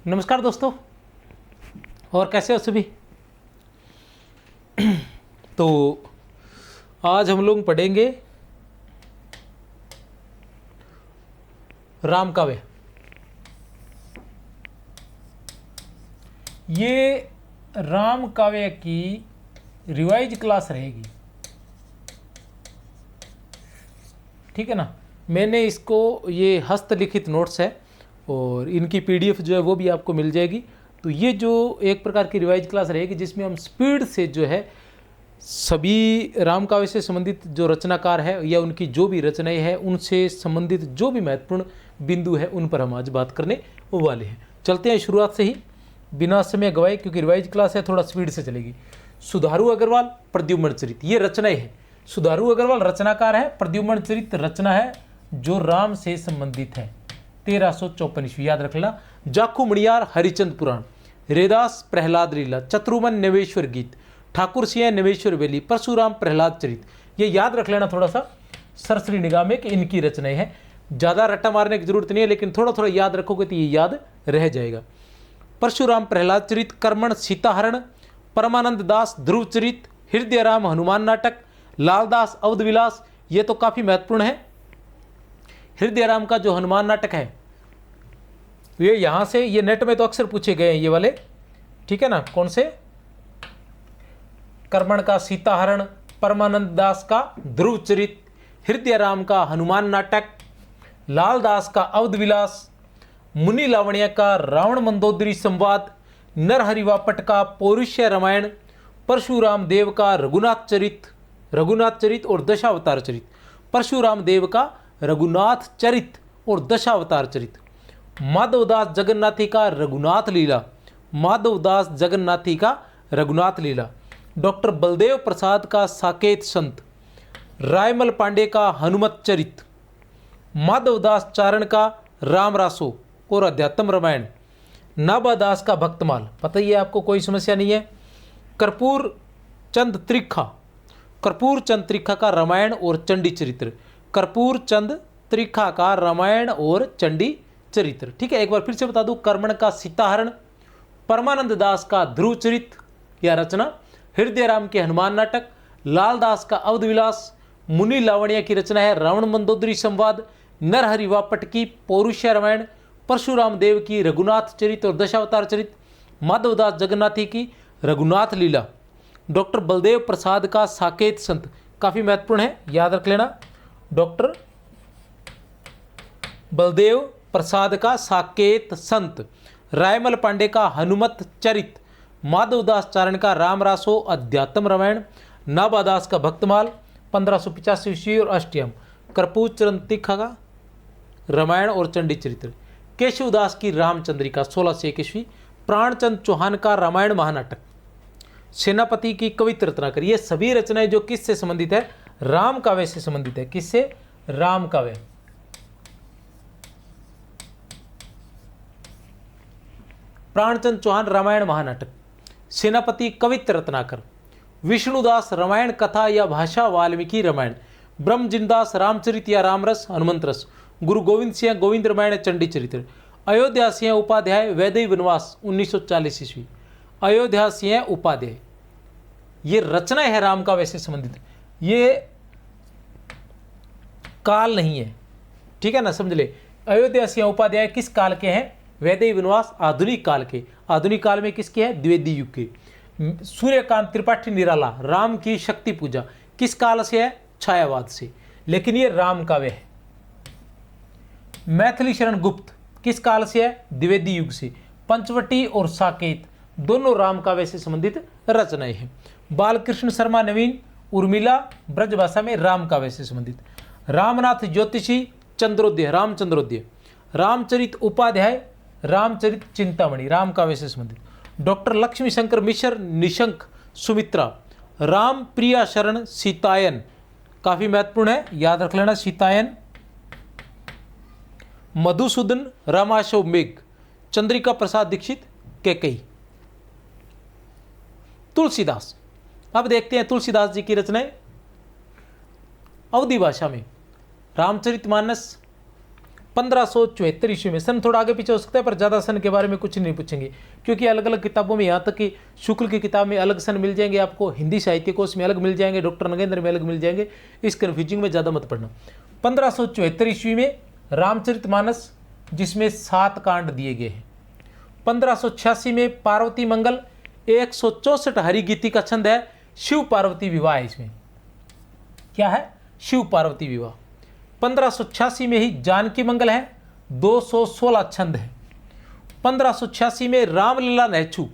नमस्कार दोस्तों, और कैसे हो सभी। तो आज हम लोग पढ़ेंगे राम काव्य। ये राम काव्य की रिवाइज क्लास रहेगी, ठीक है ना। मैंने इसको, ये हस्तलिखित नोट्स है और इनकी पीडीएफ जो है वो भी आपको मिल जाएगी। तो ये जो एक प्रकार की रिवाइज क्लास रहेगी जिसमें हम स्पीड से जो है सभी राम काव्य से संबंधित जो रचनाकार है या उनकी जो भी रचनाएं हैं उनसे संबंधित जो भी महत्वपूर्ण बिंदु है उन पर हम आज बात करने वाले हैं। चलते हैं शुरुआत से ही बिना समय गवाए, क्योंकि रिवाइज क्लास है, थोड़ा स्पीड से चलेगी। सुधारू अग्रवाल प्रद्युम्न चरित, ये रचनाएं है। सुधारू अग्रवाल रचनाकार है, प्रद्युम्न चरित रचना है जो राम से संबंधित है। 1354 ईस्वी, याद रख लेना। जाखू मणियार हरिचंद पुराण, रेदास प्रहलाद लीला, चतुर्मन नवेश्वर गीत, ठाकुर सिंह नवेश्वर बेली, परशुराम प्रहलाद चरित, ये याद रख लेना थोड़ा सा सरसरी निगाह में कि इनकी रचनाएं हैं। ज़्यादा रट्टा मारने की जरूरत नहीं है, लेकिन थोड़ा थोड़ा याद रखोगे तो ये याद रह जाएगा। परशुराम प्रहलाद चरित, कर्मण सीताहरण, परमानंद दास ध्रुव चरित, हृदय राम हनुमान नाटक, लालदास अवध विलास, ये तो काफ़ी महत्वपूर्ण है। हृदय राम का जो हनुमान नाटक है ये यहाँ से, ये नेट में तो अक्सर पूछे गए हैं ये वाले, ठीक है ना। कौन से? कर्मण का सीताहरण, परमानंद दास का ध्रुव चरित, हृदय राम का हनुमान नाटक, लालदास का अवध विलास, मुनि लावण्य का रावण मंदोदरी संवाद, नरहरि वापट का पौरुष्य रामायण, परशुराम देव का रघुनाथ चरित और दशावतार चरित, परशुराम देव का रघुनाथ चरित और दशावतार चरित, माधवदास जगन्नाथी का रघुनाथ लीला, माधवदास जगन्नाथी का रघुनाथ लीला, डॉक्टर बलदेव प्रसाद का साकेत संत, रायमल पांडे का हनुमत चरित, माधवदास चारण का राम रासो और अध्यात्म रामायण, नाबादास का भक्तमाल, पता ही है आपको, कोई समस्या नहीं है। कर्पूर चंद त्रिखा का रामायण और चंडी चरित्र, कर्पूर चंद त्रिखा का रामायण और चंडी चरित्र, ठीक है। एक बार फिर से बता दूं, कर्मण का सीताहरण, परमानंद दास का ध्रुव चरित या रचना, हृदय राम के हनुमान नाटक, लालदास का अवध विलास, मुनि लावण्य की रचना है रावण मंदोदरी संवाद, नरहरि वापट की पौरुष्य रामायण, परशुराम देव की रघुनाथ चरित और दशावतार चरित, माधवदास जगन्नाथी की रघुनाथ लीला, डॉक्टर बलदेव प्रसाद का साकेत संत, काफ़ी महत्वपूर्ण है, याद रख लेना। डॉक्टर बलदेव प्रसाद का साकेत संत, रायमल पांडे का हनुमत चरित, माधवदास चारण का राम रासो अध्यात्म रामायण, नाबादास का भक्तमाल 1585 ईस्वी और अष्टयम, कर्पूर चंद त्रिखा का रामायण और चंडी चरित्र, केशवदास की रामचंद्रिका 1601 ईस्वी, प्राणचंद चौहान का रामायण महानाटक, सेनापति की कवित्र रत्नाकर, ये सभी रचनाएं जो किससे संबंधित है? राम काव्य से संबंधित है। किससे? राम काव्य। प्राणचंद चौहान रामायण महानाटक, सेनापति कवित्र रत्नाकर, विष्णुदास रामायण कथा या भाषा वाल्मीकि रामायण, ब्रह्मजिनदास रामचरित या रामरस हनुमंत रस, गुरु गोविंद सिंह गोविंद रामायण चंडी चरित्र, अयोध्या सिंह उपाध्याय वैदेही वनवास 1940 ईस्वी, अयोध्या सिंह उपाध्याय, ये रचनाएं है राम काव्य से संबंधित। ये काल नहीं है, ठीक है ना, समझ ले। अयोध्या सिंह उपाध्याय किस काल के हैं? वैदेही वनवास आधुनिक काल के। आधुनिक काल में किसके हैं? द्विवेदी युग के। सूर्यकांत त्रिपाठी निराला राम की शक्ति पूजा किस काल से है? छायावाद से। लेकिन ये राम काव्य है। मैथिली शरण गुप्त किस काल से है? द्विवेदी युग से। पंचवटी और साकेत दोनों राम काव्य से संबंधित रचनाएं हैं। बालकृष्ण शर्मा नवीन उर्मिला ब्रजभाषा में राम काव्य से संबंधित। रामनाथ ज्योतिषी चंद्रोदय रामचंद्रोदय, रामचरित उपाध्याय रामचरित चिंतामणि राम काव्य से संबंधित। डॉक्टर लक्ष्मी शंकर मिश्र निशंक सुमित्रा, राम प्रिया शरण सीतायन, काफी महत्वपूर्ण है, याद रख लेना सीतायन। मधुसूदन रामाशव मेघ, चंद्रिका प्रसाद दीक्षित कैकई। तुलसीदास, अब देखते हैं तुलसीदास जी की रचनाएं अवधी भाषा में। रामचरितमानस, 1574 ईस्वी में। सन थोड़ा आगे पीछे हो सकता है, पर ज़्यादा सन के बारे में कुछ नहीं पूछेंगे, क्योंकि अलग अलग किताबों में, यहाँ तक कि शुक्ल की किताब में अलग सन मिल जाएंगे आपको, हिंदी साहित्य कोश में अलग मिल जाएंगे, डॉक्टर नगेंद्र में अलग मिल जाएंगे। इस कन्फ्यूजिंग में ज़्यादा मत पढ़ना। 1574 ईस्वी में रामचरितमानस, जिसमें 7 कांड दिए गए हैं। 1586 में पार्वती मंगल, 164 हरिगीति का छंद है, शिव पार्वती विवाह है इसमें। क्या है? शिव पार्वती विवाह। 1586 में ही जानकी मंगल है, 216 छंद है। 1586 में रामलला नहचू,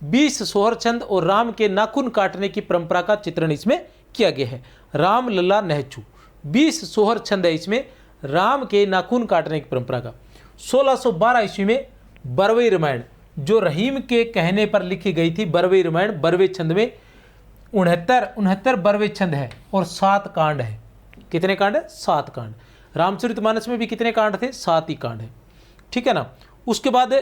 20 सोहर छंद और राम के नाखून काटने की परंपरा का चित्रण इसमें किया गया है। रामलला नहचू, 20 सोहर छंद है इसमें, राम के नाखून काटने की परंपरा का। 1612 ईस्वी में बरवई रामायण, जो रहीम के कहने पर लिखी गई थी, बरवई रामायण, बरवे छंद में 69 बरवे छंद है और 7 कांड है। कितने कांड है? 7 कांड। रामचरितमानस में भी कितने कांड थे? 7 ही कांड है, ठीक है ना। उसके बाद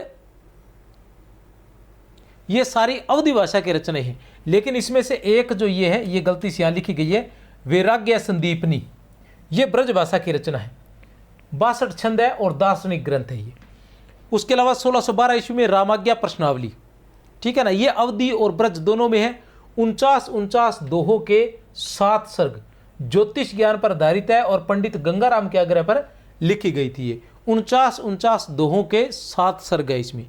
ये सारी अवधि भाषा की रचनाएं हैं, लेकिन इसमें से एक जो ये है, ये गलती से यहाँ लिखी गई है, वैराग्य संदीपनी, ये ब्रज भाषा की रचना है, 62 छंद है और दार्शनिक ग्रंथ है ये। उसके अलावा 1612 ईस्वी में रामाज्ञा प्रश्नावली, ठीक है ना, ये अवधि और ब्रज दोनों में है। 49 दोहों के 7 सर्ग, ज्योतिष ज्ञान पर आधारित है और पंडित गंगाराम के आग्रह पर लिखी गई थी ये। 49 दोहों के 7 सर्ग है इसमें।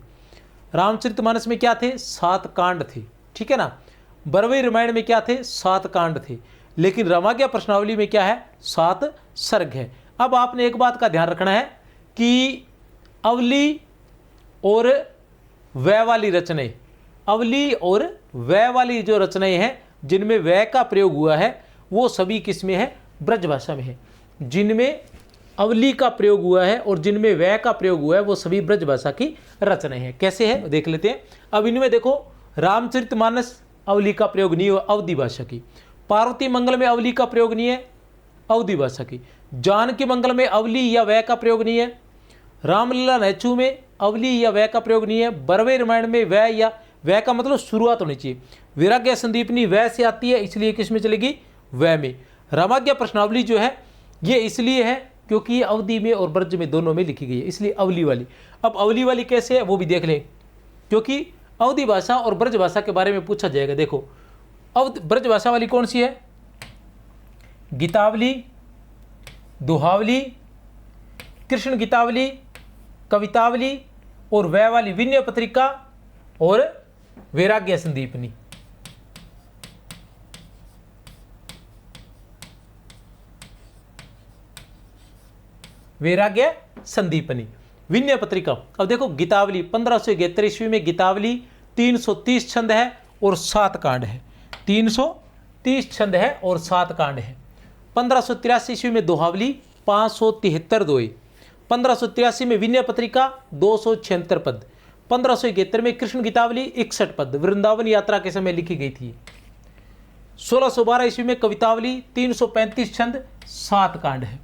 रामचरितमानस में क्या थे? 7 कांड थे, ठीक है ना। बरवई रामायण में क्या थे? 7 कांड थे, लेकिन रामाज्ञा प्रश्नावली में क्या है? 7 सर्ग है। अब आपने एक बात का ध्यान रखना है कि अवली और वै वाली रचनाएं, अवली और वै वाली जो रचनाएं हैं जिनमें वै का प्रयोग हुआ है, वो सभी किस में है? ब्रज भाषा में है। जिनमें अवली का प्रयोग हुआ है और जिनमें वै का प्रयोग हुआ है, वो सभी ब्रज भाषा की रचनाएं हैं। कैसे है देख लेते हैं। अब इनमें देखो, रामचरितमानस अवली का प्रयोग नहीं हुआ, अवधि भाषा की। पार्वती मंगल में अवली का प्रयोग नहीं है, अवधि भाषा की। जानकी मंगल में अवली या वै का प्रयोग नहीं है। रामलला नहचू में अवली या वै का प्रयोग नहीं है। बरवे रामायण में वै या वै का मतलब शुरुआत होनी चाहिए। वैराग्य संदीपनी वै से आती है, इसलिए किस में चलेगी? वै में। रामाज्ञा प्रश्नावली जो है ये इसलिए है क्योंकि ये अवधि में और ब्रज में दोनों में लिखी गई है, इसलिए अवली वाली। अब अवली वाली कैसे है वो भी देख लें, क्योंकि अवधि भाषा और ब्रज भाषा के बारे में पूछा जाएगा। देखो, ब्रज भाषा वाली कौन सी है? गीतावली, दोहावली, कृष्ण गीतावली, कवितावली और वै वाली विनय पत्रिका और वैराग्य संदीपनी। वैराग्य संदीपनी, विनय पत्रिका। अब देखो, गीतावली 1571 ईस्वी में गीतावली 330 छंद है और 7 कांड है। 330 छंद है और 7 कांड है। 1583 ईस्वी में दोहावली 573 दोहे। 1583 में विनय पत्रिका 276 पद। 1571 में कृष्ण गीतावली 61 पद, वृंदावन यात्रा के समय लिखी गई थी। 1612 ईस्वी में कवितावली 335 छंद, 7 कांड है।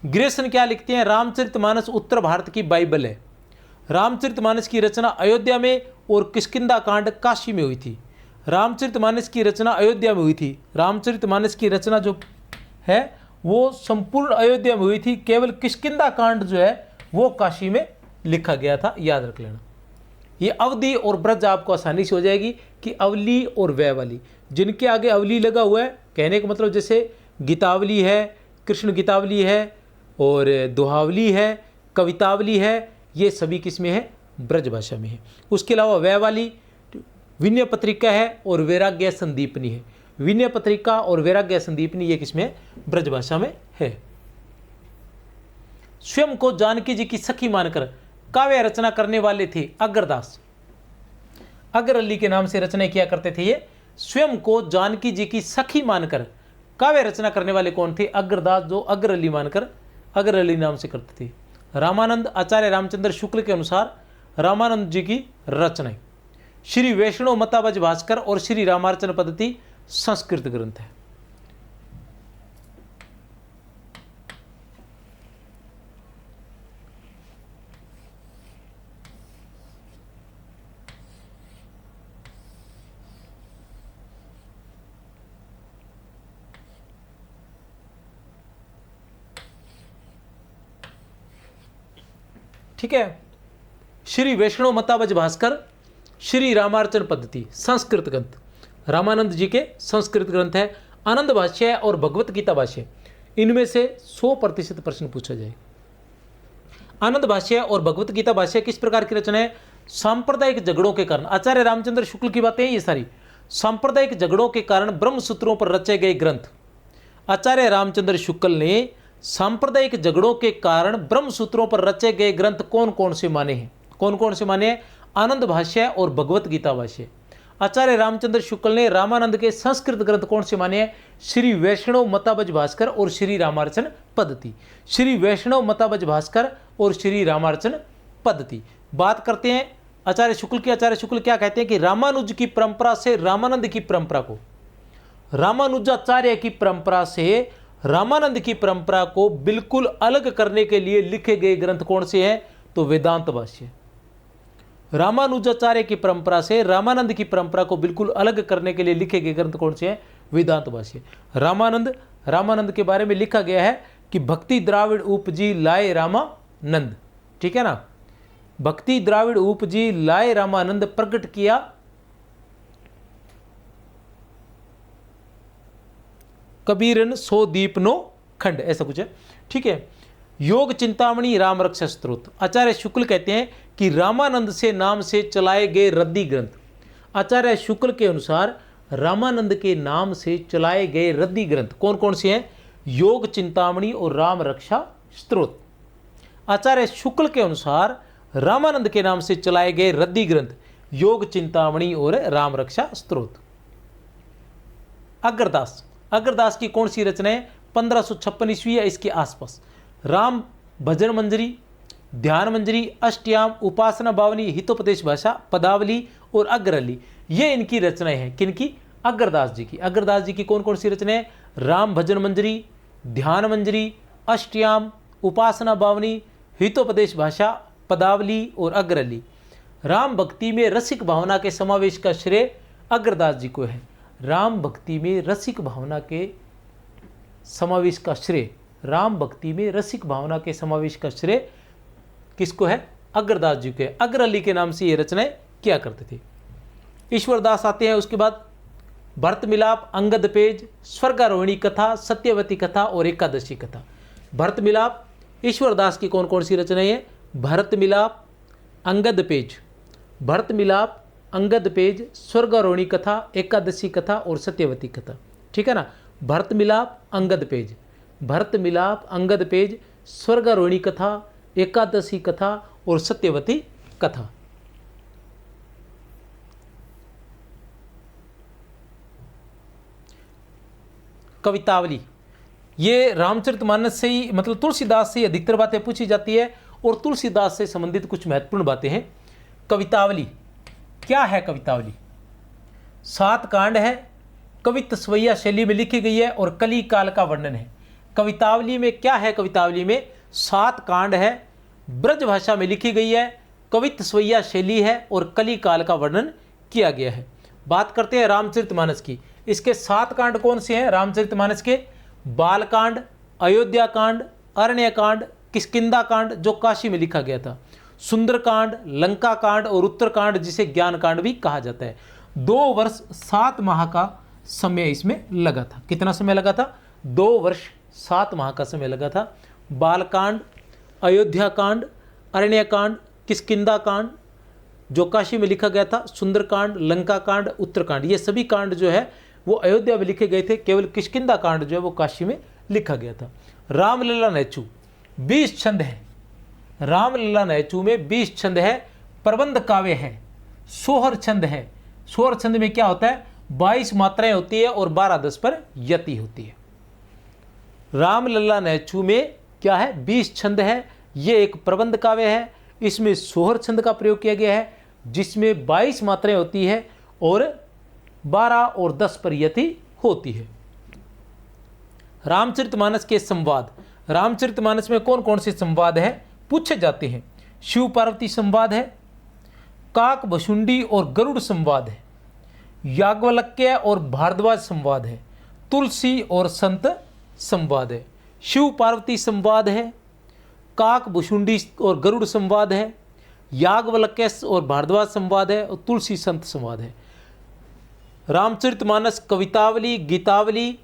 ग्रेसन क्या लिखते हैं? रामचरितमानस उत्तर भारत की बाइबल है। रामचरितमानस की रचना अयोध्या में और किष्किंधा कांड काशी में हुई थी। रामचरितमानस की रचना अयोध्या में हुई थी। रामचरितमानस की रचना जो है वो संपूर्ण अयोध्या में हुई थी, केवल किष्किंधा कांड जो है वो काशी में लिखा गया था, याद रख लेना। ये अवधि और ब्रज आपको आसानी से हो जाएगी कि अवली और वै वाली। जिनके आगे अवली लगा हुआ है, कहने का मतलब जैसे गीतावली है, कृष्ण गीतावली है और दोहावली है, कवितावली है, ये सभी किस में है? ब्रज भाषा में है। उसके अलावा वै वाली विनय पत्रिका है और वैराग्य संदीपनी है। विनय पत्रिका और वैराग्य संदीपनी ये किस में है? ब्रज भाषा में है। स्वयं को जानकी जी की सखी मानकर काव्य रचना करने वाले थे अग्रदास। अगर अली के नाम से रचना किया करते थे ये। स्वयं को जानकी जी की सखी मानकर काव्य रचना करने वाले कौन थे? अग्रदास, जो अग्र अली मानकर अग्र अली नाम से करते थे। रामानंद आचार्य रामचंद्र शुक्ल के अनुसार रामानंद जी की रचनाएं। श्री वैष्णव मताबज भास्कर और श्री रामार्चन पद्धति संस्कृत ग्रंथ है। ठीक है। श्री वैष्णव मतावज भास्कर, श्री रामार्चन पद्धति संस्कृत ग्रंथ, रामानंद जी के संस्कृत ग्रंथ है। आनंद भाष्य और भगवत गीता भाष्य, इनमें से 100% प्रश्न पूछा जाए। आनंद भाष्य और भगवत गीता भाष्य किस प्रकार की रचना है? सांप्रदायिक झगड़ों के कारण, आचार्य रामचंद्र शुक्ल की बातें हैं ये सारी। सांप्रदायिक झगड़ों के कारण ब्रह्म सूत्रों पर रचे गए ग्रंथ। आचार्य रामचंद्र शुक्ल ने सांप्रदायिक झगड़ों के कारण ब्रह्म सूत्रों पर रचे गए ग्रंथ कौन कौन से माने हैं? कौन कौन से माने हैं? आनंद भाष्य और भगवत गीता भाष्य। आचार्य रामचंद्र शुक्ल ने रामानंद के संस्कृत ग्रंथ कौन से माने हैं? श्री वैष्णव मतावज भास्कर और श्री रामार्चन पद्धति। श्री वैष्णव मतावज भास्कर और श्री रामार्चन पद्धति। बात करते हैं आचार्य शुक्ल की। आचार्य शुक्ल क्या कहते हैं कि रामानुज की परंपरा से रामानंद की परंपरा को, रामानुजाचार्य की परंपरा से रामानंद की परंपरा को बिल्कुल अलग करने के लिए लिखे गए ग्रंथ कौन से हैं? तो वेदांत भाष्य। रामानुजाचार्य की परंपरा से रामानंद की परंपरा को बिल्कुल अलग करने के लिए लिखे गए ग्रंथ कौन से हैं? वेदांत भाष्य। रामानंद के बारे में लिखा गया है कि भक्ति द्राविड़ उपजी लाए रामानंद, ठीक है ना। भक्ति द्राविड़ उपजी लाए रामानंद, प्रकट किया कबीरन सो दीपनो खंड, ऐसा कुछ है, ठीक है। योग चिंतामणि राम रक्षा स्त्रोत। आचार्य शुक्ल कहते हैं कि रामानंद से नाम से चलाए गए रद्दी ग्रंथ। आचार्य शुक्ल के अनुसार रामानंद के नाम से चलाए गए रद्दी ग्रंथ कौन कौन से हैं? योग चिंतामणि और राम रक्षा स्त्रोत। आचार्य शुक्ल के अनुसार रामानंद के नाम से चलाए गए रद्दी ग्रंथ योग चिंतामणि और राम रक्षा स्त्रोत। अग्रदास की कौन सी रचना है? 1556 ईस्वी या इसके आसपास। राम भजन मंजरी, ध्यान मंजरी, अष्टयाम, उपासना बावनी, हितोपदेश भाषा, पदावली और अग्रली, ये इनकी रचनाएं हैं। किनकी? अग्रदास जी की। अग्रदास जी की कौन कौन सी रचनाएं? राम भजन मंजरी, ध्यान मंजरी, अष्टयाम, उपासना बावनी, हितोपदेश भाषा, पदावली और अग्रली। राम भक्ति में रसिक भावना के समावेश का श्रेय अग्रदास जी को है। राम भक्ति में रसिक भावना के समावेश का श्रेय, राम भक्ति में रसिक भावना के समावेश का श्रेय किसको है? अग्रदास जी के। अग्रली के नाम से ये रचनाएं किया करते थे। ईश्वरदास आते हैं उसके बाद। भरत मिलाप, अंगद पेज, स्वर्गारोहिणी कथा, सत्यवती कथा और एकादशी कथा। भरत मिलाप ईश्वरदास की कौन कौन सी रचनाएं हैं? भरत मिलाप, अंगद पेज, भरत मिलाप, अंगद पेज, स्वर्गारोहिणी कथा, एकादशी कथा और सत्यवती कथा, ठीक है ना। भरत मिलाप, अंगद पेज, भरत मिलाप, अंगद पेज, स्वर्गारोहिणी कथा, एकादशी कथा और सत्यवती कथा। कवितावली, ये रामचरितमानस से ही, मतलब तुलसीदास से ही अधिकतर बातें पूछी जाती है और तुलसीदास से संबंधित कुछ महत्वपूर्ण बातें हैं। कवितावली क्या है? कवितावली 7 कांड है, कवित्त स्वैया शैली में लिखी गई है और कली काल का वर्णन है। कवितावली में क्या है? कवितावली में 7 कांड है, ब्रज भाषा में लिखी गई है, कवित्त स्वैया शैली है और कली काल का वर्णन किया गया है। बात करते हैं रामचरितमानस की। इसके 7 कांड कौन से हैं रामचरितमानस के? बालकांड, अयोध्या कांड, अरण्य कांड, किष्किंधा कांड जो काशी में लिखा गया था, सुंदरकांड, लंका कांड और उत्तरकांड जिसे ज्ञान कांड भी कहा जाता है। 2 वर्ष 7 माह का समय इसमें लगा था। कितना समय लगा था? 2 वर्ष 7 माह का समय लगा था। बालकांड, अयोध्या कांड, अरण्य कांड, किष्किंधा कांड जो काशी में लिखा गया था, सुंदरकांड, लंका कांड, उत्तरकांड, ये सभी कांड जो है वो अयोध्या में लिखे गए थे। केवल किष्किंधा कांड जो है वो काशी में लिखा गया था। रामलीला नैचू 20 छंद है। रामलीला नैचू में 20 छंद है, प्रबंध काव्य है, सोहर छंद है। सोहर छंद में क्या होता है? 22 मात्राएं होती है और 12/10 पर यति होती है। रामलीला नैचू में क्या है? 20 छंद है। ये एक प्रबंध काव्य है। इसमें सोहर छंद का प्रयोग किया गया है जिसमें 22 मात्राएं होती है और 12 और 10 पर यति होती है। रामचरितमानस के संवाद, रामचरितमानस में कौन कौन से संवाद है पूछे जाते हैं? शिव पार्वती संवाद है, काक भशुंडी और गरुड़ संवाद है, याज्ञवल्क्य और भारद्वाज संवाद है, तुलसी और संत संवाद है। शिव पार्वती संवाद है, काक भुषुंडी और गरुड़ संवाद है, याज्ञवल्क्य और भारद्वाज संवाद है, और तुलसी संत संवाद है। रामचरितमानस, कवितावली, गीतावली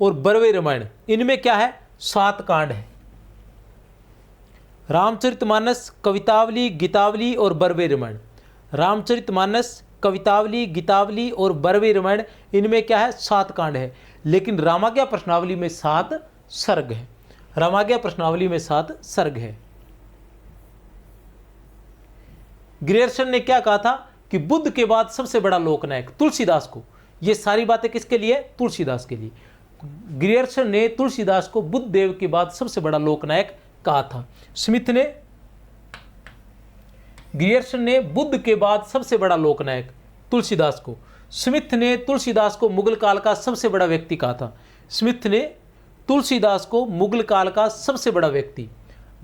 और बरवे रामायण, इनमें क्या है? 7 कांड है। रामचरितमानस, कवितावली, गीतावली और बरवे रामायण। रामचरितमानस, कवितावली, गीतावली और बरवे रामायण, इनमें क्या है? 7 कांड है। लेकिन रामाज्ञा प्रश्नावली में 7 सर्ग है। रामाज्ञा प्रश्नावली में 7 सर्ग है। ग्रियर्सन ने क्या कहा था कि बुद्ध के बाद सबसे बड़ा लोकनायक तुलसीदास को, ये सारी बातें किसके लिए? तुलसीदास के लिए। ग्रियर्सन ने तुलसीदास को बुद्ध देव के बाद सबसे बड़ा लोकनायक कहा था। स्मिथ ने, ग्रियर्सन ने बुद्ध के बाद सबसे बड़ा लोकनायक तुलसीदास को, स्मिथ ने तुलसीदास को मुगल काल का सबसे बड़ा व्यक्ति कहा था। स्मिथ ने तुलसीदास को मुगल काल का सबसे बड़ा व्यक्ति।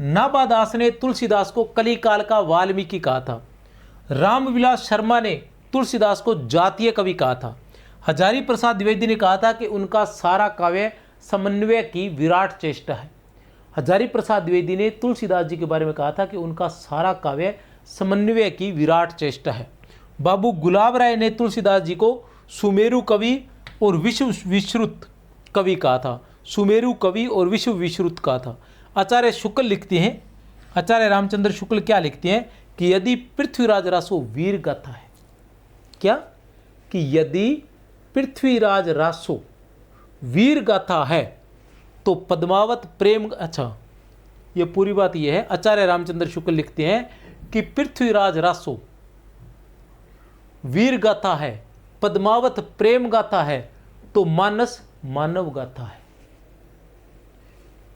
नाबादास ने तुलसीदास को कली काल का वाल्मीकि कहा था। रामविलास शर्मा ने तुलसीदास को जातीय कवि कहा था। हजारी प्रसाद द्विवेदी ने कहा था कि उनका सारा काव्य समन्वय की विराट चेष्टा है। हजारी प्रसाद द्विवेदी ने तुलसीदास जी के बारे में कहा था कि उनका सारा काव्य समन्वय की विराट चेष्टा है। बाबू गुलाब राय ने तुलसीदास जी को सुमेरु कवि और विश्व विश्रुत कवि कहा था। सुमेरु कवि और विश्व विश्रुत कहा था। आचार्य शुक्ल लिखते हैं, आचार्य रामचंद्र शुक्ल क्या लिखते हैं कि यदि पृथ्वीराज रासो वीर गाथा है, क्या? कि यदि पृथ्वीराज रासो वीर गाथा है तो पद्मावत प्रेम, अच्छा ये पूरी बात ये है। आचार्य रामचंद्र शुक्ल लिखते हैं कि पृथ्वीराज रासो वीर गाथा है, पद्मावत प्रेम गाथा है, तो मानस मानव गाथा है।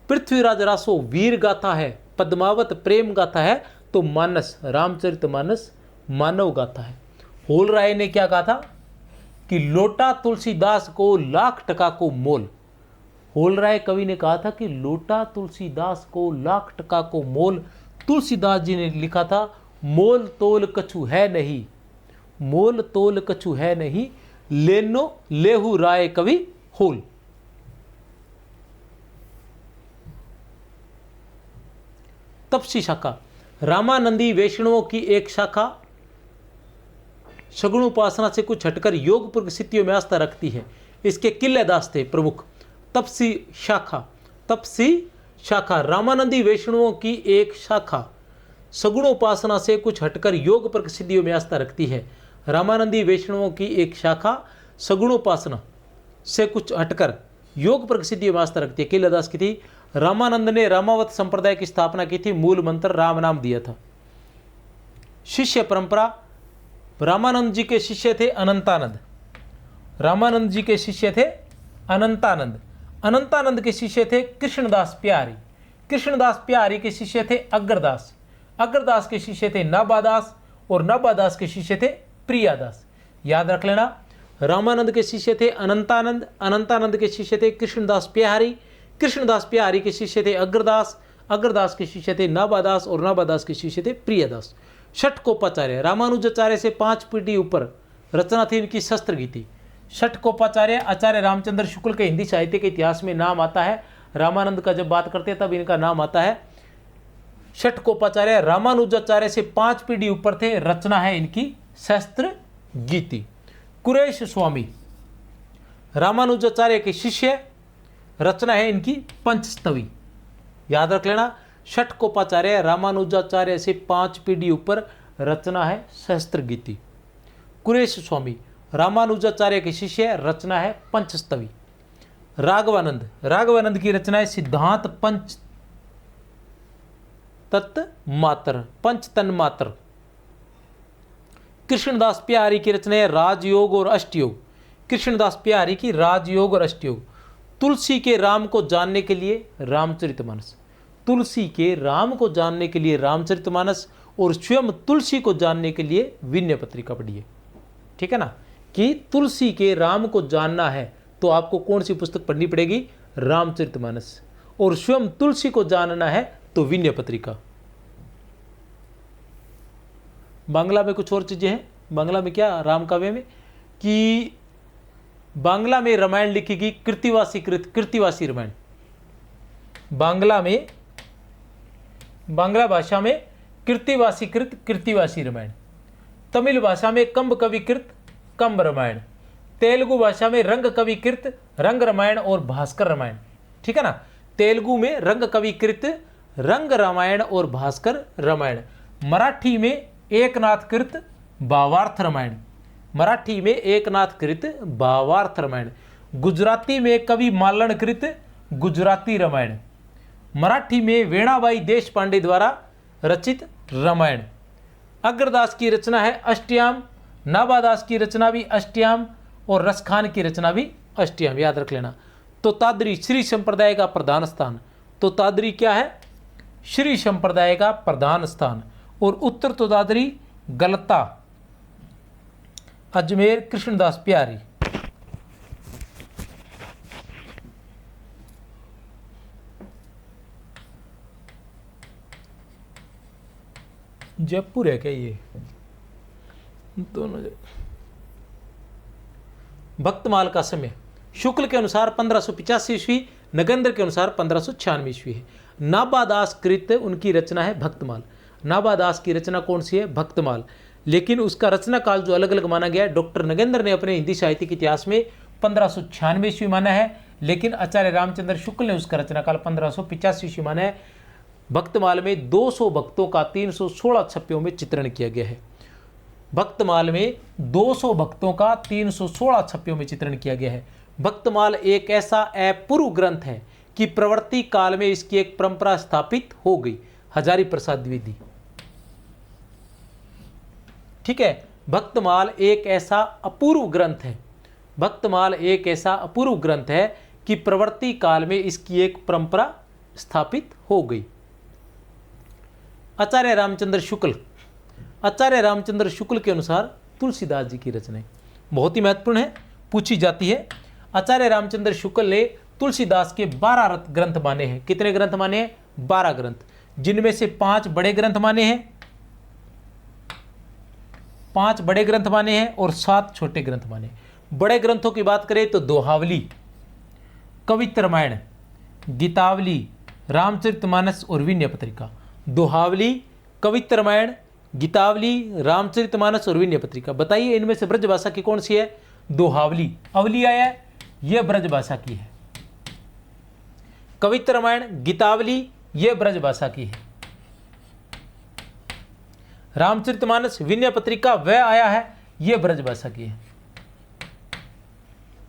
पृथ्वीराज रासो वीर गाथा है, पद्मावत प्रेम गाथा है, तो मानस रामचरितमानस मानव गाथा है। होल राय ने क्या कहा था कि लोटा तुलसीदास को लाख टका को मोल। होल राय कवि ने कहा था कि लोटा तुलसीदास को लाख टका को मोल। तुलसीदास जी ने लिखा था मोल तोल कछु है नहीं, मोल तोल कछु है नहीं, लेनो लेहु राय कवि होल। तपसी शाखा, रामानंदी वैष्णवों की एक शाखा सगुण उपासना से कुछ हटकर योगपूर्वक स्थितियों में आस्था रखती है। इसके किल्लेदास थे प्रमुख। तपसी शाखा, तपसी शाखा रामानंदी वैष्णवों की एक शाखा सगुण उपासना से कुछ हटकर योग पर सिद्धियों में आस्था रखती है। रामानंदी वैष्णवों की एक शाखा सगुण उपासना से कुछ हटकर योग पर सिद्धियों में आस्था रखती है। किल्लेदास की थी। रामानंद ने रामावत संप्रदाय की स्थापना की थी। मूल मंत्र राम नाम दिया था। शिष्य परंपरा, रामानंद जी के शिष्य थे अनंतानंद। रामानंद जी के शिष्य थे अनंतानंद। अनंतानंद के शिष्य थे कृष्णदास प्यारी। कृष्णदास प्यारी के शिष्य थे अग्रदास। अग्रदास के शिष्य थे नाबादास और नाबादास के शिष्य थे प्रियादास। याद रख लेना, रामानंद के शिष्य थे अनंतानंद, अनंतानंद के शिष्य थे कृष्णदास प्यारी, कृष्णदास प्यारी के शिष्य थे अग्रदास, अग्रदास के शिष्य थे नाबादास और नाबादास के शिष्य थे प्रियदास। षटकोपाचार्य, रामानुजाचार्य से 5 पीढ़ी ऊपर रचना थी इनकी शस्त्र गीति। षटकोपाचार्य आचार्य रामचंद्र शुक्ल के हिंदी साहित्य के इतिहास में नाम आता है। रामानंद का जब बात करते हैं तब इनका नाम आता है। षटकोपाचार्य रामानुजाचार्य से 5 पीढ़ी ऊपर थे, रचना है इनकी शस्त्र गीति। कुरेश स्वामी रामानुजाचार्य के शिष्य, रचना है इनकी पंचस्तवी। याद रख लेना, षटकोपाचार्य रामानुजाचार्य से 5 पीढ़ी ऊपर, रचना है शस्त्र गीति। कुरेश स्वामी रामानुजाचार्य के शिष्य, रचना है पंचस्तवी। राघवानंद, राघवानंद की रचना है सिद्धांत पंच तत्व मात्र, पंच तन मात्र। कृष्णदास प्यारी की रचना है राजयोग और अष्टयोग। कृष्णदास प्यारी की राजयोग और अष्टयोग। तुलसी के राम को जानने के लिए रामचरितमानस, तुलसी के राम को जानने के लिए रामचरितमानस और स्वयं तुलसी को जानने के लिए विनय पत्रिका पढ़िए। ठीक है ना, कि तुलसी के राम को जानना है तो आपको कौन सी पुस्तक पढ़नी पड़ेगी? रामचरितमानस। और स्वयं तुलसी को जानना है तो विनय पत्रिका। बांग्ला में कुछ और चीजें हैं। बांग्ला में क्या, राम काव्य में, कि बांग्ला में रामायण लिखी कृतिवासी रामायण। बांग्ला में बांग्ला भाषा में कृतिवासी कृत कृतिवासी रामायण, तमिल भाषा में कंब कवि कृत कंब रामायण, तेलुगु भाषा में रंग कवि कृत रंग रामायण और भास्कर रामायण। ठीक है ना, तेलुगु में रंग कवि कृत रंग रामायण और भास्कर रामायण। मराठी में एकनाथ कृत भावार्थ रामायण, मराठी में एकनाथ कृत भावार्थ रामायण। गुजराती में कवि मालन कृत गुजराती रामायण। मराठी में वेणाबाई देशपांडे द्वारा रचित रामायण। अग्रदास की रचना है अष्टयाम, नाभादास की रचना भी अष्टयाम और रसखान की रचना भी अष्टयाम, याद रख लेना। तो तादरी श्री संप्रदाय का प्रधान स्थान, तो तादरी क्या है, श्री संप्रदाय का प्रधान स्थान। और उत्तर तो तादरी गलता, अजमेर कृष्णदास प्यारी। जयपुर है क्या ये दोनों? भक्तमाल का समय शुक्ल के अनुसार 1585 ईस्वी, नगेंद्र के अनुसार 1596 ईस्वी है। नाभादास कृत उनकी रचना है भक्तमाल। नाभादास की रचना कौन सी है, भक्तमाल। लेकिन उसका रचना काल जो अलग अलग माना गया है, डॉक्टर नगेंद्र ने अपने हिंदी साहित्य के इतिहास में 1596 ईस्वी माना है, लेकिन आचार्य रामचंद्र शुक्ल ने उसका रचना काल 1585 ईस्वी माना है। भक्तमाल में 200 भक्तों का 316 छप्पियों में चित्रण किया गया है। भक्तमाल में 200 भक्तों का 316 छप्पियों में चित्रण किया गया है। भक्तमाल एक ऐसा अपूर्व ग्रंथ है कि प्रवर्ती काल में इसकी एक परंपरा स्थापित हो गई, हजारी प्रसाद द्विवेदी। ठीक है, भक्तमाल एक ऐसा अपूर्व ग्रंथ है, भक्तमाल एक ऐसा अपूर्व ग्रंथ है कि प्रवर्ती काल में इसकी एक परंपरा स्थापित हो गई। आचार्य रामचंद्र शुक्ल, आचार्य रामचंद्र शुक्ल के अनुसार तुलसीदास जी की रचनाएं बहुत ही महत्वपूर्ण है, पूछी जाती है। आचार्य रामचंद्र शुक्ल ने तुलसीदास के 12 ग्रंथ माने हैं। कितने ग्रंथ माने हैं, 12 ग्रंथ, जिनमें से 5 बड़े ग्रंथ माने हैं, 5 बड़े ग्रंथ माने हैं और 7 छोटे ग्रंथ माने हैं। बड़े ग्रंथों की बात करें तो दोहावली, कवित्त रामायण, गीतावली, रामचरितमानस और विनय पत्रिका। दोहावली, कवित्त रामायण, गीतावली, रामचरितमानस और विनय पत्रिका। बताइए इनमें से ब्रज भाषा की कौन सी है, दोहावली। अवली आया है, यह ब्रज भाषा की है। कवित्त रामायण, गीतावली, यह ब्रज भाषा की है। रामचरितमानस, विनय पत्रिका वह आया है, यह ब्रज भाषा की है।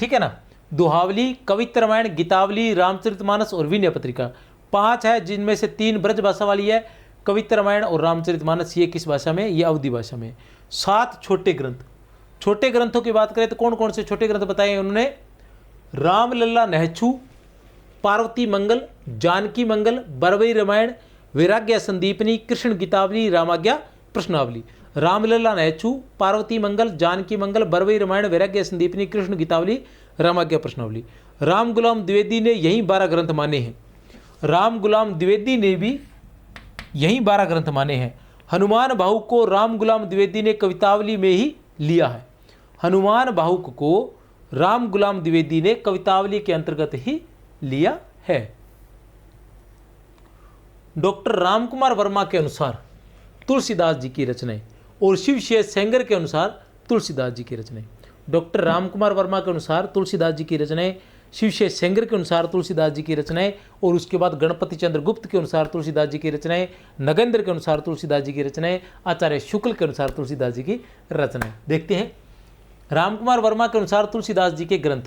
ठीक है ना, दोहावली, कवित्त रामायण, गीतावली, रामचरितमानस और विनय पत्रिका 5 है, जिनमें से 3 ब्रज भाषा वाली है, कवित्त रामायण और रामचरितमानस। ये किस भाषा में, ये अवधी भाषा में। 7 छोटे ग्रंथ। छोटे ग्रंथों की बात करें तो कौन कौन से छोटे ग्रंथ बताए उन्होंने, रामलला नहछू, पार्वती मंगल, जानकी मंगल, बरवई रामायण, वैराग्य संदीपनी, कृष्ण गीतावली, रामाज्ञा प्रश्नावली। रामलला नहछू, पार्वती मंगल, जानकी मंगल, बरवई रामायण, वैराग्य संदीपनी, कृष्ण गीतावली, रामाज्ञा प्रश्नावली। राम गुलाम द्विवेदी ने यही 12 ग्रंथ माने हैं। राम गुलाम द्विवेदी ने भी यही 12 ग्रंथ माने हैं। हनुमान भावुक को राम गुलाम द्विवेदी ने कवितावली में ही लिया है। हनुमान भावुक को राम गुलाम द्विवेदी ने कवितावली के अंतर्गत ही लिया है। डॉक्टर रामकुमार वर्मा के अनुसार तुलसीदास जी की रचनाएं और शिवशेष सेंगर के अनुसार तुलसीदास जी की रचनाएं। डॉक्टर रामकुमार वर्मा के अनुसार तुलसीदास जी की रचनाएं, शिवशेष सेंगर के अनुसार तुलसीदास जी की रचनाएं, और उसके बाद गणपति चंद्र गुप्त के अनुसार तुलसीदास जी की रचनाएं, नगेंद्र के अनुसार तुलसीदास जी की रचनाएं, आचार्य शुक्ल के अनुसार तुलसीदास जी की रचनाएं। देखते हैं रामकुमार वर्मा के अनुसार तुलसीदास जी के ग्रंथ।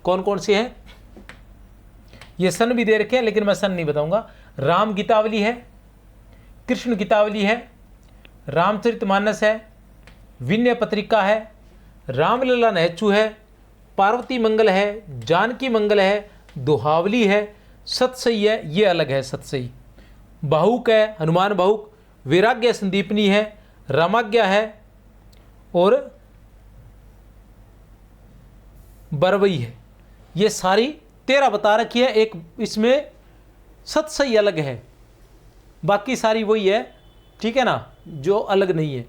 कौन कौन से हैं, ये सन भी दे रखे हैं लेकिन मैं सन नहीं बताऊंगा। राम गीतावली है, कृष्ण गीतावली है, रामचरितमानस है, विनय पत्रिका है, रामलला नहछू है, पार्वती मंगल है, जानकी मंगल है, दोहावली है, सतसई है, ये अलग है सतसई, भावुक है, हनुमान भावुक, वैराग्य संदीपनी है, रामाज्ञा है और बरवई है। ये सारी 13 बता रखी है, एक इसमें सतसई अलग है, बाकी सारी वही है। ठीक है ना, जो अलग नहीं है।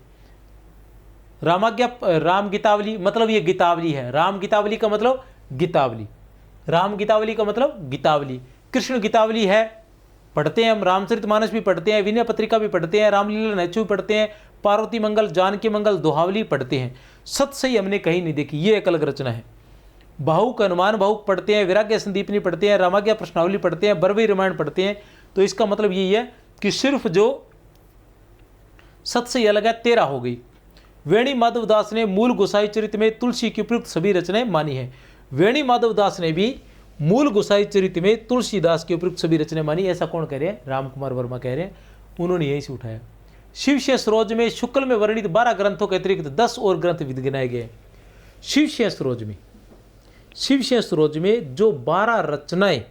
रामाज्ञा, राम गीतावली मतलब ये गीतावली है। राम गीतावली का मतलब गीतावली। राम गीतावली का मतलब गीतावली। कृष्ण गीतावली है, पढ़ते हैं हम, रामचरितमानस भी पढ़ते हैं, विनय पत्रिका भी पढ़ते हैं, रामलीला नैचु भी पढ़ते हैं, पार्वती मंगल, जानकी मंगल, दोहावली पढ़ते हैं। सतसई हमने कहीं नहीं देखी, ये एक अलग रचना है। भावुक, हनुमान भावुक पढ़ते हैं, वैराग्य संदीपनी पढ़ते हैं, रामाज्ञा प्रश्नावली पढ़ते हैं, बरवई रामायण पढ़ते हैं। तो इसका मतलब यही है कि सिर्फ जो सतसई अलग है 13 हो गई। वेणी माधवदास ने मूल गोसाई चरित में तुलसी की उपयुक्त सभी रचनाएं मानी है। वेणी माधवदास ने भी मूल गोसाई चरित में तुलसीदास की उपयुक्त सभी रचनाएं मानी। ऐसा कौन कह रहे हैं? राम कुमार वर्मा कह रहे हैं, उन्होंने यही से उठाया। शिवशेष सरोज में शुक्ल में वर्णित 12 ग्रंथों के अतिरिक्त 10 और ग्रंथ गिनाए गए। शिवशेष सरोज में जो 12 रचनाएं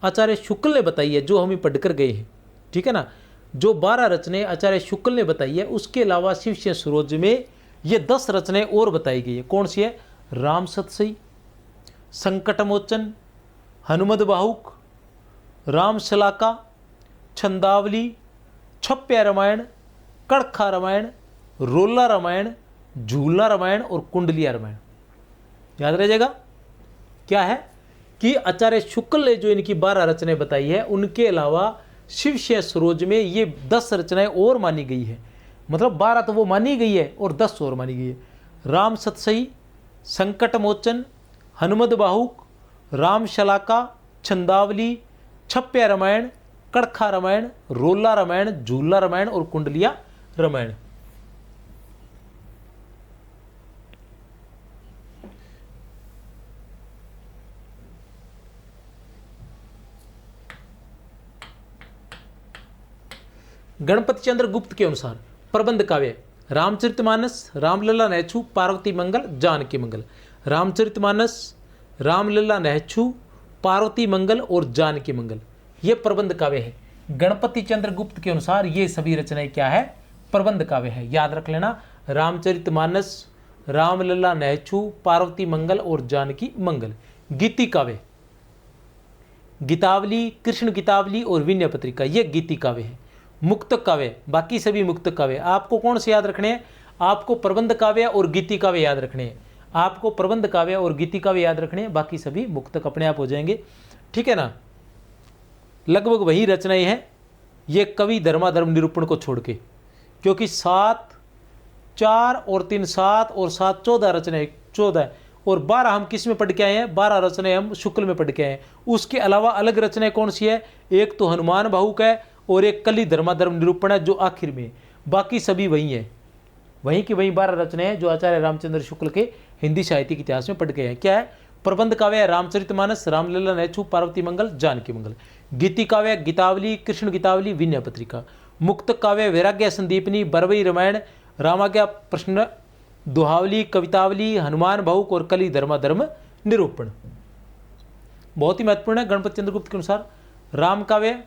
आचार्य शुक्ल ने बताई है, जो हम पढ़कर गए हैं, ठीक है ना, जो 12 रचनाएं आचार्य शुक्ल ने बताई है, उसके अलावा शिवशेष सरोज में ये 10 रचनाएं और बताई गई है। कौन सी है? राम सतसई, संकटमोचन, हनुमद बाहुक, राम शलाका, छंदावली, छप्या रामायण, कड़खा रामायण, रोला रामायण, झूला रामायण और कुंडलिया रामायण। याद रह जाएगा क्या है कि आचार्य शुक्ल ने जो इनकी 12 रचनाएं बताई है, उनके अलावा शिवशेष सरोज में ये 10 रचनाएं और मानी गई है। मतलब 12 तो वो मानी गई है और 10 और मानी गई है। राम सतसई, संकटमोचन, हनुमद बाहुक, राम शलाका, छंदावली, छप्या रामायण, कड़खा रामायण, रोला रामायण, झूला रामायण और कुंडलिया रामायण। गणपति चंद्र गुप्त के अनुसार प्रबंध काव्य रामचरितमानस, रामलला नैछू, पार्वती मंगल, जानकी मंगल। रामचरितमानस, रामलला नैछू, पार्वती मंगल और जानकी मंगल, ये प्रबंध काव्य है। गणपति चंद्र गुप्त के अनुसार ये सभी रचनाएं क्या है? प्रबंध काव्य है। याद रख लेना, रामचरितमानस, रामलला नैछू, पार्वती मंगल और जानकी मंगल। गीति काव्य गीतावली, कृष्ण गीतावली और विनय पत्रिका, ये गीति काव्य है। मुक्तक काव्य, बाकी सभी मुक्तक काव्य। आपको कौन से याद रखने हैं? आपको प्रबंध काव्य और गीति काव्य याद रखने हैं। आपको प्रबंध काव्य और गीति काव्य याद रखने हैं, बाकी सभी मुक्तक अपने आप हो जाएंगे, ठीक है ना। लगभग वही रचनाएं हैं ये कवि धर्माधर्म निरूपण को छोड़ के, क्योंकि 7, 4 और 3 7 और 7 14 रचनाएं, 14 और 12 हम किस में पढ़ के आए हैं? 12 रचनाएं हम शुक्ल में पढ़ के आए हैं। उसके अलावा अलग रचनाएं कौन सी है? एक तो हनुमान बाहुक है और एक कली धर्माधर्म निरूपण है जो आखिर में। बाकी सभी वही है, वहीं की वहीं 12 रचनाएं हैं जो आचार्य रामचंद्र शुक्ल के हिंदी साहित्यिक इतिहास में पढ़ गए हैं। क्या है? प्रबंध काव्य रामचरितमानस, रामलला नैछू, पार्वती मंगल, जानकी मंगल। गीति काव्य गीतावली, कृष्ण गीतावली, विनय पत्रिका। मुक्त काव्य वैराग्य संदीपनी, बरवई रामायण, रामाज्ञा प्रश्न, दोहावली, कवितावली, हनुमान भावुक और कली धर्माधर्म निरूपण। बहुत ही महत्वपूर्ण है गणपति चंद्रगुप्त के अनुसार। राम काव्य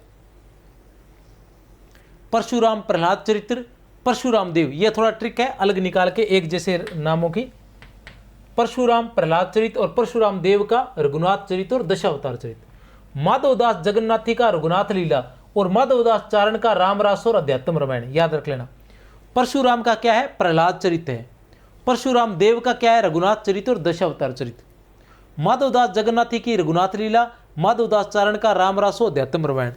परशुराम प्रहलाद चरित्र, परशुराम देव, ये थोड़ा ट्रिक है, अलग निकाल के एक जैसे नामों की। परशुराम प्रहलाद चरित्र और परशुराम देव का रघुनाथ चरित्र और दशावतार चरित्र। माधवदास जगन्नाथी का रघुनाथ लीला और माधवदास चारण का रामरास और अध्यात्म रामायण। याद रख लेना। परशुराम का क्या है? प्रहलाद चरित्र है। परशुराम देव का क्या है? रघुनाथ चरित्र और दशावतार चरित्र। माधवदास जगन्नाथी की रघुनाथ लीला, माधवदास चारण का रामरास और अध्यात्म रामायण।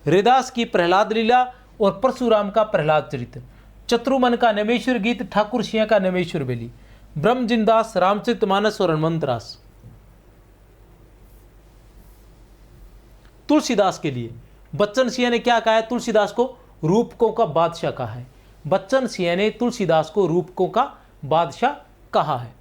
रेदास की प्रहलाद लीला और परशुराम का प्रहलाद चरित्र। चतुर्मन का नमेश्वर गीत, ठाकुर सिंह का नमेश्वर बेली। ब्रह्मजिनदास रामचरितमानस और हनुमंतरास। तुलसीदास के लिए बच्चन सिंह ने क्या कहा है? तुलसीदास को रूपकों का बादशाह कहा है। बच्चन सिंह ने तुलसीदास को रूपकों का बादशाह कहा है।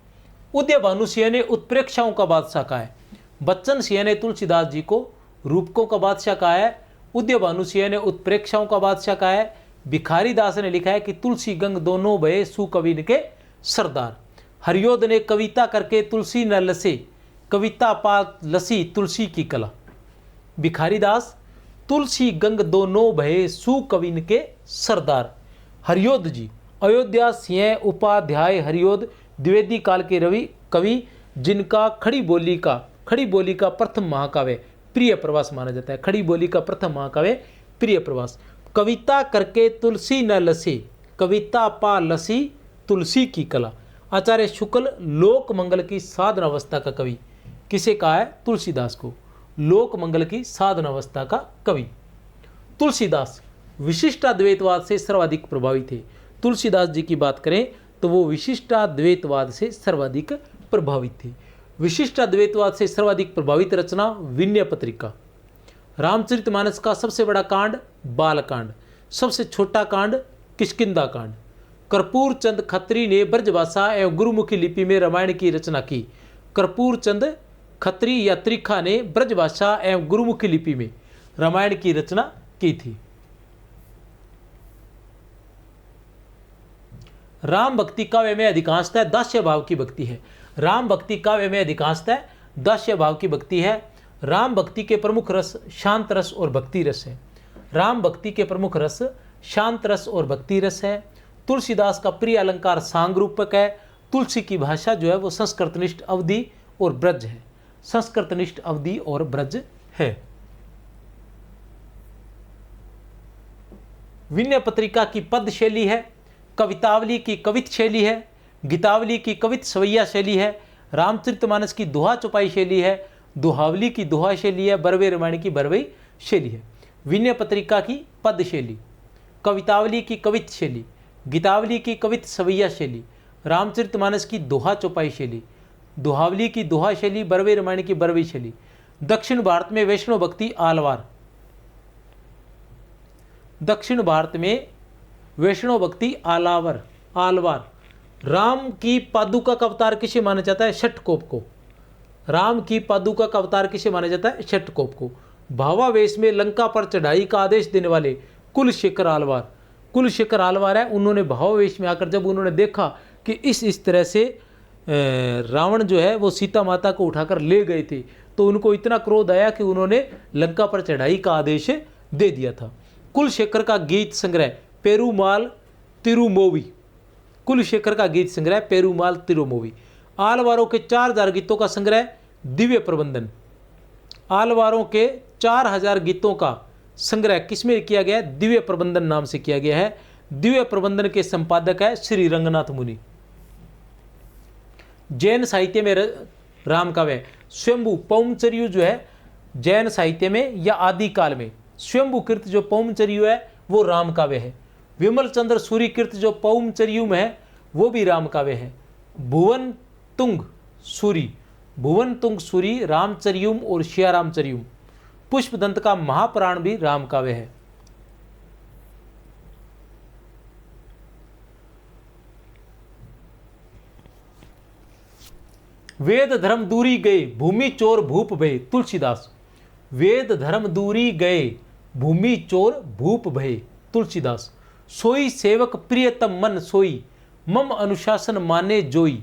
उदय भानु सिंह ने उत्प्रेक्षाओं का बादशाह कहा है। बच्चन सिंह ने तुलसीदास जी को रूपकों का बादशाह कहा है। उदय भानु सिंह ने उत्प्रेक्षाओं का बादशाह कहा है। भिखारी दास ने लिखा है कि तुलसी गंग दोनों भये सुकविन के सरदार। हरियोध ने कविता करके तुलसी न लसे, कविता पा लसी तुलसी की कला। भिखारी दास तुलसी गंग दोनों भये सुकविन के सरदार। हरियोध जी अयोध्या सिंह उपाध्याय हरियोध द्विवेदी काल के रवि कवि, जिनका खड़ी बोली का प्रथम महाकाव्य प्रिय प्रवास माना जाता है। खड़ी बोली का प्रथम महाकाव्य प्रिय प्रवास। कविता करके तुलसी न लसे, कविता पा लसी तुलसी की कला। आचार्य शुक्ल लोक मंगल की साधनावस्था का कवि। किसे कहा है? तुलसीदास को। लोक मंगल की साधनावस्था का कवि। तुलसीदास विशिष्टाद्वैतवाद से सर्वाधिक प्रभावित थे। तुलसीदास जी की बात करें तो वो विशिष्टाद्वैतवाद से सर्वाधिक प्रभावित थे। विशिष्टाद्वैतवाद से सर्वाधिक प्रभावित रचना विनय पत्रिका। रामचरितमानस का सबसे बड़ा कांड बालकांड, सबसे छोटा कांड किष्किंधा कांड। कर्पूर चंद खत्री ने ब्रजभाषा एवं गुरुमुखी लिपि में रामायण की रचना की। कर्पूर चंद खत्री या त्रिखा ने ब्रजभाषा एवं गुरुमुखी लिपि में रामायण की रचना की थी। राम भक्ति काव्य में अधिकांशतः दास्य भाव की भक्ति है। राम भक्ति काव्य में अधिकांशतः दास्य भाव की भक्ति है। राम भक्ति के प्रमुख रस शांत रस और भक्ति रस है। राम भक्ति के प्रमुख रस शांत रस और भक्ति रस है। तुलसीदास का प्रिय अलंकार सांग रूपक है। तुलसी की भाषा जो है वो संस्कृतनिष्ठ अवधि और ब्रज है। संस्कृतनिष्ठ अवधि और ब्रज है। विनय पत्रिका की पद शैली है। कवितावली की कवित शैली है। गीतावली की कवित सवैया शैली है। रामचरितमानस की दोहा चौपाई शैली है। दोहावली की दोहा शैली है। बरवे रामायण की बरवई शैली है। विनय पत्रिका की पद शैली, कवितावली की कवित शैली, गीतावली की कवित सवैया शैली, रामचरितमानस की दोहा चौपाई शैली, दोहावली की दोहा शैली, बरवे रामायण की बरवई शैली। दक्षिण भारत में वैष्णव भक्ति आलवार। दक्षिण भारत में वैष्णव भक्ति आलावर आलवार। राम की पादुका का अवतार किसे माना जाता है? षटकोप को। राम की पादुका का अवतार किसे माना जाता है? षटकोप को। भावावेश में लंका पर चढ़ाई का आदेश देने वाले कुलशेखर आलवार। कुलशेखर आलवार है, उन्होंने भावावेश में आकर जब उन्होंने देखा कि इस तरह से रावण जो है वो सीता माता को उठाकर ले गए थे, तो उनको इतना क्रोध आया कि उन्होंने लंका पर चढ़ाई का आदेश दे दिया था। कुलशेखर का गीत संग्रह पेरूमाल तिरुमोवी। कुलशेखर का गीत संग्रह पेरूमाल तिरुमोवी। आलवारों के 4000 गीतों का संग्रह दिव्य प्रबंधन। आलवारों के 4000 गीतों का संग्रह किसमें किया गया है? दिव्य प्रबंधन नाम से किया गया है। दिव्य प्रबंधन के संपादक है श्री रंगनाथ मुनि। जैन साहित्य में राम काव्य स्वयंभू पौमचर्यु जो है जैन साहित्य में या आदि काल में स्वयंभू कृत जो पौमचर्यु है वो राम काव्य है। विमल चंद्र सूरी कृत जो पौमचर्यु में है वो भी राम काव्य है। भुवन तुंग सूरी रामचर्युम और शियारामचर्युम। पुष्पदंत का महापुराण भी राम काव्य है। वेद धर्म दूरी गए भूमि चोर भूप भय। तुलसीदास। वेद धर्म दूरी गए भूमि चोर भूप भय। तुलसीदास। सोई सेवक प्रियतम मन सोई मम अनुशासन माने जोई।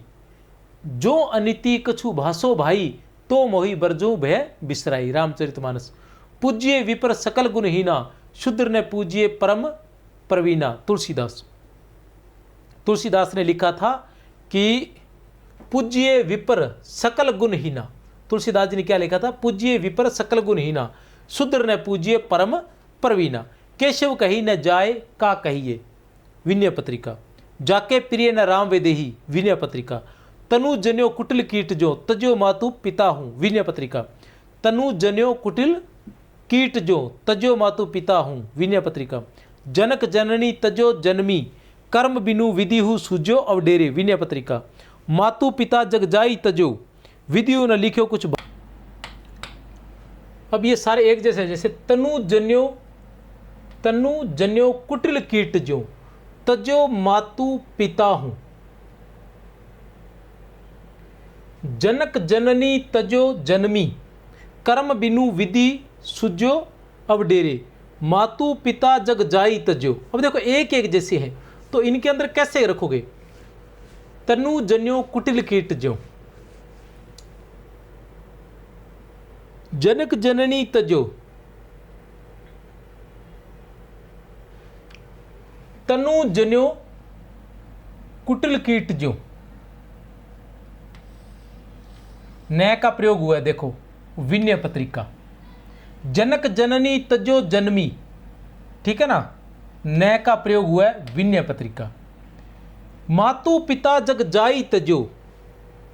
जो अनिति कछु भासो भाई तो मोहि बरजो भय बिसराई। रामचरितमानस। पूज्य विपर सकल गुणहीना शूद्र ने पूज्य परम प्रवीणा। तुलसीदास। तुलसीदास ने लिखा था कि पूज्य विपर सकल गुणहीना। तुलसीदास जी ने क्या लिखा था? पूज्य विपर सकल गुणहीना शूद्र ने पूज्य परम प्रवीणा। केशव कही न जाए का कहिए। विनय पत्रिका। जाके प्रिय न राम वेदेही। विनय पत्रिका। तनु जन्यो कुटिल कीट जो तजो मातु पिता हूँ। विनय पत्रिका। तनु जन्यो कुटिल कीट जो तजो मातु पिता हूँ। विनय पत्रिका। जनक जननी तजो जन्मी कर्म बिनु विधि हु सुजो अवडेरे। विनय पत्रिका। मातु पिता जग जाई तजो विधियो न लिखो कुछ। अब ये सारे एक जैसे, जैसे तनु जन्यो कुटिल कीट जो तजो मातु पिता हूं। जनक जननी तजो जन्मी कर्म बिनु विधि सुजो अवडेरे। मातु पिता जग जाई तजो। अब देखो एक एक जैसे हैं तो इनके अंदर कैसे रखोगे? तनु जन्यो कुटिल कीट जो जनक जननी तजो तनु जन्यो कुटिल कीट जो नय का प्रयोग हुआ है। देखो विनय पत्रिका। जनक जननी तजो जन्मी, ठीक है ना, नय का प्रयोग हुआ है विनय पत्रिका। मातु पिता जग जाई तजो,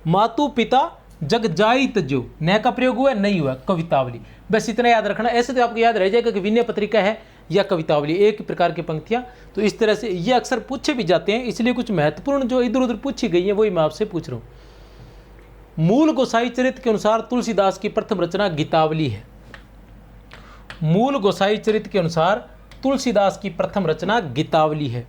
मातु पिता जग जाई तजो, न का प्रयोग हुआ नहीं हुआ, कवितावली। बस इतना याद रखना। ऐसे तो आपको याद रह जाएगा कि विनय पत्रिका है या कवितावली, एक प्रकार की पंक्तियाँ। तो इस तरह से ये अक्सर पूछे भी जाते हैं, इसलिए कुछ महत्वपूर्ण जो इधर उधर पूछी गई है वही मैं आपसे पूछ रहा हूँ। मूल गोसाई चरित्र के अनुसार तुलसीदास की प्रथम रचना गीतावली है। मूल गोसाई चरित्र के अनुसार तुलसीदास की प्रथम रचना गीतावली है।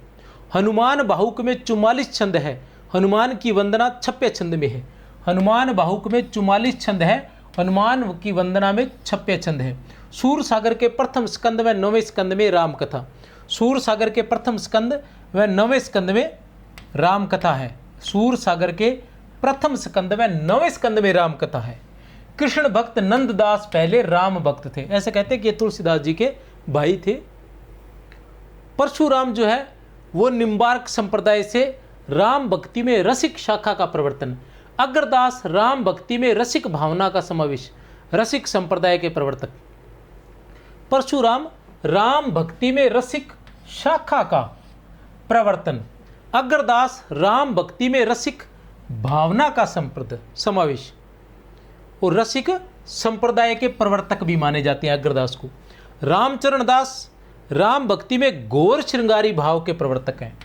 हनुमान बाहुक में 44 छंद है, हनुमान की वंदना 56 छंद में है। हनुमान बाहुक में 44 छंद है, हनुमान की वंदना में 56 छंद है। सूर सागर के प्रथम स्कंद व 9वें स्कंद में राम कथा, सूर सागर के प्रथम स्कंद व 9वें स्कंद में राम कथा है। सूर सागर के प्रथम स्कंद व 9वें स्कंद में राम कथा है। कृष्ण भक्त नंददास पहले राम भक्त थे, ऐसे कहते हैं कि ये तुलसीदास जी के भाई थे। परशुराम जो है वो निम्बार्क संप्रदाय से राम भक्ति में रसिक शाखा का प्रवर्तन। अग्रदास राम भक्ति में रसिक भावना का समावेश, रसिक संप्रदाय के प्रवर्तक। परशुराम राम भक्ति में रसिक शाखा का प्रवर्तन। अग्रदास राम भक्ति में रसिक भावना का समावेश और रसिक संप्रदाय के प्रवर्तक भी माने जाते हैं अग्रदास को। रामचरण दास राम भक्ति में घोर श्रृंगारी भाव के प्रवर्तक हैं।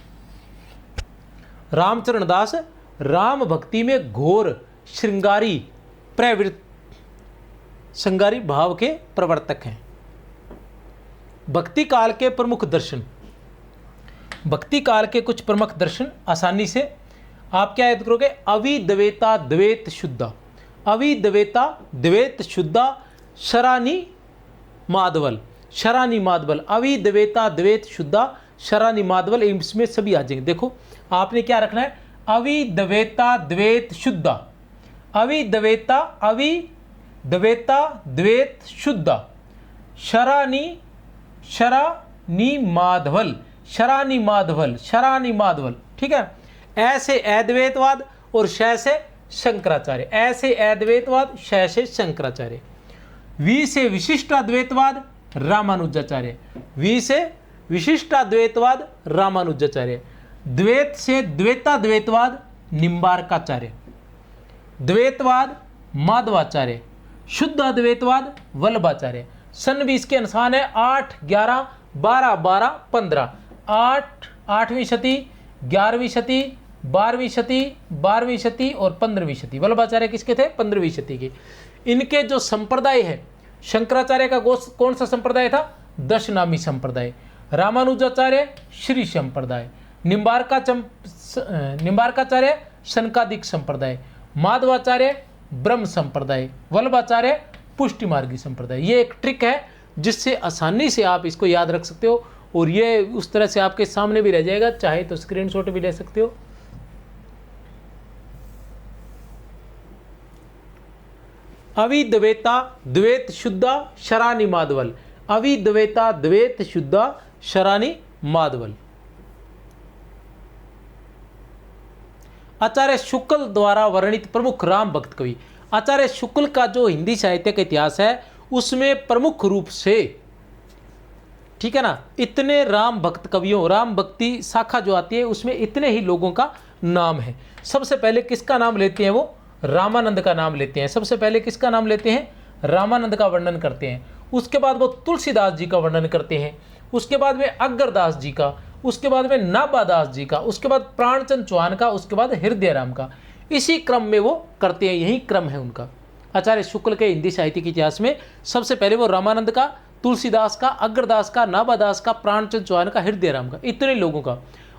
रामचरण दास राम भक्ति में घोर श्रृंगारी श्रृंगारी भाव के प्रवर्तक हैं। भक्ति काल के प्रमुख दर्शन, भक्ति काल के कुछ प्रमुख दर्शन आसानी से आप क्या याद करोगे? अविद्वैता द्वैत शुद्धा, अविद्वैता द्वैत शुद्धा, शरानी माधवल, शरानी माधवल, अविद्वैता द्वैत शुद्धा, शरानी माधवल, इसमें सभी आ जाएंगे। देखो आपने क्या रखना है? अविद्वैता द्वैत शुद्धा, अविद्वैता द्वैत शुद्धा, शरानी माधवल, शरानी माधवल, शरानी माधवल, ठीक है। ऐसे अद्वैतवाद और श से शंकराचार्य, ऐसे अद्वैतवाद श से शंकराचार्य। वी से विशिष्टाद्वैतवाद रामानुजाचार्य, वी से विशिष्टाद्वैतवाद रामानुजाचार्य। द्वैत से द्वैताद्वैतवाद निम्बार्काचार्य, द्वैतवाद माधवाचार्य, शुद्ध अद्वैतवाद वल्लभाचार्य। सन भी इसके अनुसार है 8, 11, 12, 12, 15, 8वीं शती, 11वीं शती, 12वीं शती, 12वीं शती और 15वीं शती। वल्लभाचार्य किसके थे? 15वीं शती के। इनके जो संप्रदाय है, शंकराचार्य का कौन सा संप्रदाय था? दशनामी संप्रदाय। रामानुजाचार्य श्री संप्रदाय, निम्बार्काचार्य शनकादिक संप्रदाय, माधवाचार्य ब्रह्म संप्रदाय, वल्लभाचार्य पुष्टि मार्गी संप्रदाय। ये एक ट्रिक है जिससे आसानी से आप इसको याद रख सकते हो और ये उस तरह से आपके सामने भी रह जाएगा, चाहे तो स्क्रीनशॉट भी ले सकते हो। अविद्वैता द्वैत शुद्धा शरानी माधवल, अविद्वैता द्वैत शुद्धा शरानी माधवल। आचार्य शुक्ल द्वारा वर्णित प्रमुख राम भक्त कवि। आचार्य शुक्ल का जो हिंदी साहित्य का इतिहास है उसमें प्रमुख रूप से, ठीक है ना, इतने राम भक्त कवियों, राम भक्ति शाखा जो आती है उसमें इतने ही लोगों का नाम है। सबसे पहले किसका नाम लेते हैं? वो रामानंद का नाम लेते हैं। सबसे पहले किसका नाम लेते हैं? रामानंद का वर्णन करते हैं। उसके बाद वो तुलसीदास जी का वर्णन करते हैं। उसके बाद वे अग्रदास जी का, उसके बाद में नाबादास जी का, उसके बाद प्राणचंद चौहान का, उसके बाद हृदय राम का। इसी क्रम में वो करते हैं, यही क्रम है उनका। आचार्य शुक्ल के हिंदी साहित्य के इतिहास में सबसे पहले वो रामानंद का, तुलसीदास का, अग्रदास का, नाबादास का, प्राणचंद चौहान का, हृदय राम का, इतने लोगों का।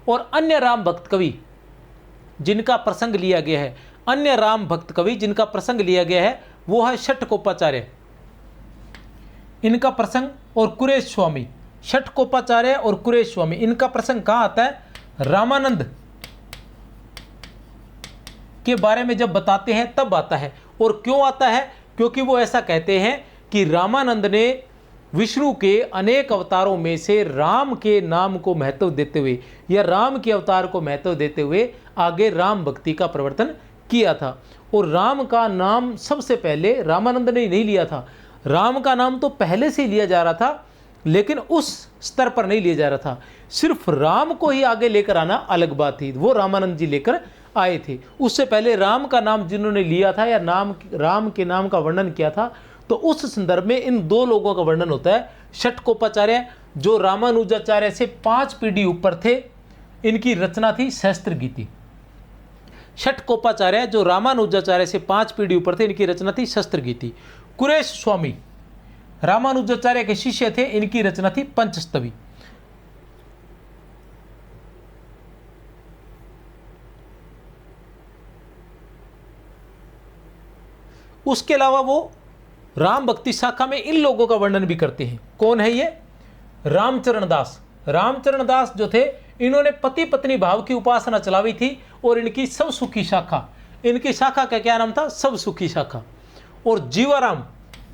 और अन्य राम भक्त कवि जिनका प्रसंग लिया गया है, अन्य राम भक्त कवि जिनका प्रसंग लिया गया है वो है षटकोपाचार्य, इनका प्रसंग, और कुरेश स्वामी। षटकोपाचार्य और कुरेश स्वामी, इनका प्रसंग कहाँ आता है? रामानंद के बारे में जब बताते हैं तब आता है। और क्यों आता है? क्योंकि वो ऐसा कहते हैं कि रामानंद ने विष्णु के अनेक अवतारों में से राम के नाम को महत्व देते हुए या राम के अवतार को महत्व देते हुए आगे राम भक्ति का प्रवर्तन किया था। और राम का नाम सबसे पहले रामानंद ने नहीं लिया था, राम का नाम तो पहले से ही लिया जा रहा था लेकिन उस स्तर पर नहीं लिया जा रहा था। सिर्फ राम को ही आगे लेकर आना अलग बात थी, वो रामानंद जी लेकर आए थे। उससे पहले राम का नाम जिन्होंने लिया था या राम के नाम का वर्णन किया था, तो उस संदर्भ में इन दो लोगों का वर्णन होता है। षटकोपाचार्य जो रामानुजाचार्य से 5 पीढ़ी ऊपर थे, इनकी रचना थी सहस्त्र गीति। षटकोपाचार्य जो रामानुजाचार्य से 5 पीढ़ी ऊपर थे, इनकी रचना थी सहस्त्र गीति। कुरेश स्वामी रामानुजाचार्य के शिष्य थे, इनकी रचना थी पंचस्तवी। उसके अलावा वो राम भक्ति शाखा में इन लोगों का वर्णन भी करते हैं। कौन है ये? रामचरण दास। रामचरण दास जो थे, इन्होंने पति पत्नी भाव की उपासना चलावी थी और इनकी सब सुखी शाखा, इनकी शाखा का क्या नाम था? सब सुखी शाखा। और जीवाराम,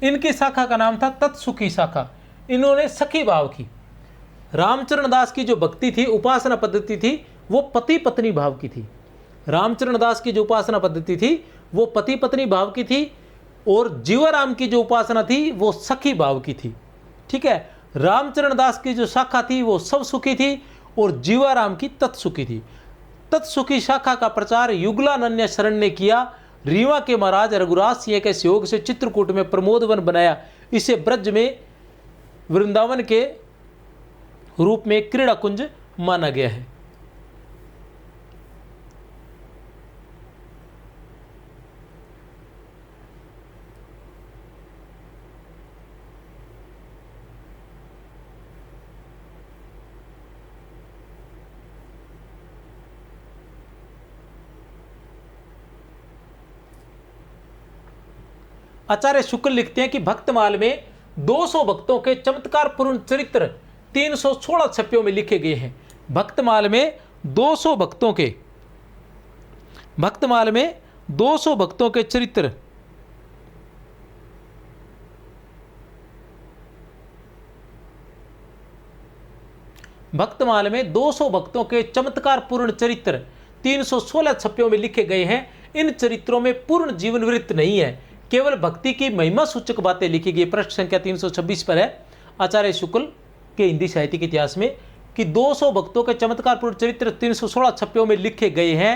इनकी शाखा का नाम था तत्सुखी शाखा, इन्होंने सखी भाव की। रामचरण दास की जो भक्ति थी, उपासना पद्धति थी, वो पति पत्नी भाव की थी। रामचरण दास की जो उपासना पद्धति थी वो पति पत्नी भाव की थी, और जीवाराम की जो उपासना थी वो सखी भाव की थी। ठीक है, रामचरण दास की जो शाखा थी वो सब सुखी थी और जीवाराम की तत्सुखी थी। तत्सुखी शाखा का प्रचार युगलानन्य शरण ने किया। रीवा के महाराज रघुराज सिंह के सहयोग से चित्रकूट में प्रमोदवन बनाया। इसे ब्रज में वृंदावन के रूप में क्रीड़ा कुंज माना गया है। आचार्य शुक्ल लिखते हैं कि भक्तमाल में 200 भक्तों के चमत्कारपूर्ण चरित्र 316 छप्पियों में लिखे गए हैं। भक्तमाल में 200 भक्तों के चरित्र भक्तमाल में 200 भक्तों के चमत्कारपूर्ण चरित्र 316 छप्पियों में लिखे गए हैं। इन चरित्रों में पूर्ण जीवन वृत्त नहीं है, केवल भक्ति की महिमा सूचक बातें लिखी गई। पृष्ठ संख्या 326 पर है आचार्य शुक्ल के हिंदी साहित्य के इतिहास में कि 200 भक्तों के चमत्कारपूर्ण चरित्र 316 छप्पियों में लिखे गए हैं।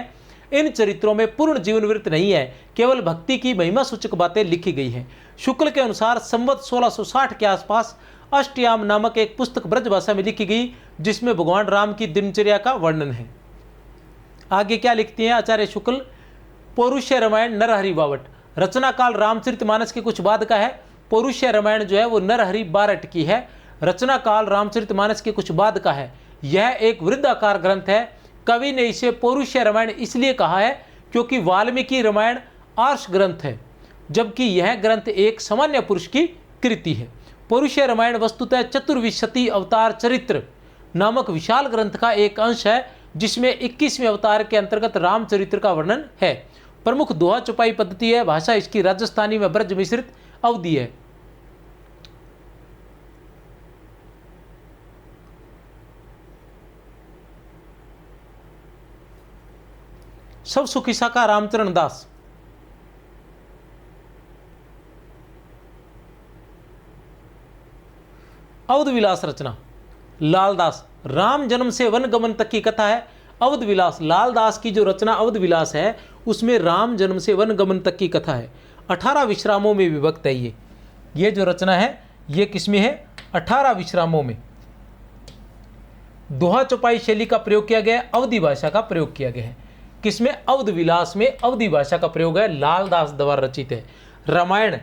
इन चरित्रों में पूर्ण जीवन वृत्त नहीं है, केवल भक्ति की महिमा सूचक बातें लिखी गई हैं। शुक्ल के अनुसार संवत 1660 के आसपास अष्टयाम नामक एक पुस्तक ब्रज भाषा में लिखी गई, जिसमें भगवान राम की दिनचर्या का वर्णन है। आगे क्या लिखते हैं आचार्य शुक्ल? पौरुष्य रामायण नरहरि बावट। रचना काल रामचरितमानस के कुछ बाद का है। पौरुष्य रामायण जो है वो नरहरि बारट की है। रचना काल रामचरितमानस के कुछ बाद का है। यह एक वृद्धाकार ग्रंथ है। कवि ने इसे पौरुष्य रामायण इसलिए कहा है क्योंकि वाल्मीकि रामायण आर्ष ग्रंथ है, जबकि यह ग्रंथ एक सामान्य पुरुष की कृति है। पौरुष्य रामायण वस्तुतः चतुर्विंशति अवतार चरित्र नामक विशाल ग्रंथ का एक अंश है, जिसमें 21वें अवतार के अंतर्गत रामचरित्र का वर्णन है। प्रमुख दोहा चौपाई पद्धति है। भाषा इसकी राजस्थानी में ब्रज मिश्रित अवधि है। सब सुखी शाखा रामचरण दास। अवध विलास रचना लालदास। राम जन्म से वन गमन तक की कथा है। अवध विलास लालदास की जो रचना अवध विलास है, उसमें राम जन्म से वन गमन तक की कथा है। 18 विश्रामों में विभक्त है। ये जो रचना है ये किसमें है? 18 विश्रामों में। दोहा चौपाई शैली का प्रयोग किया गया है, अवधी भाषा का प्रयोग किया गया है। किसमें? अवध विलास में अवधी भाषा का प्रयोग है, लालदास द्वारा रचित है। रामायण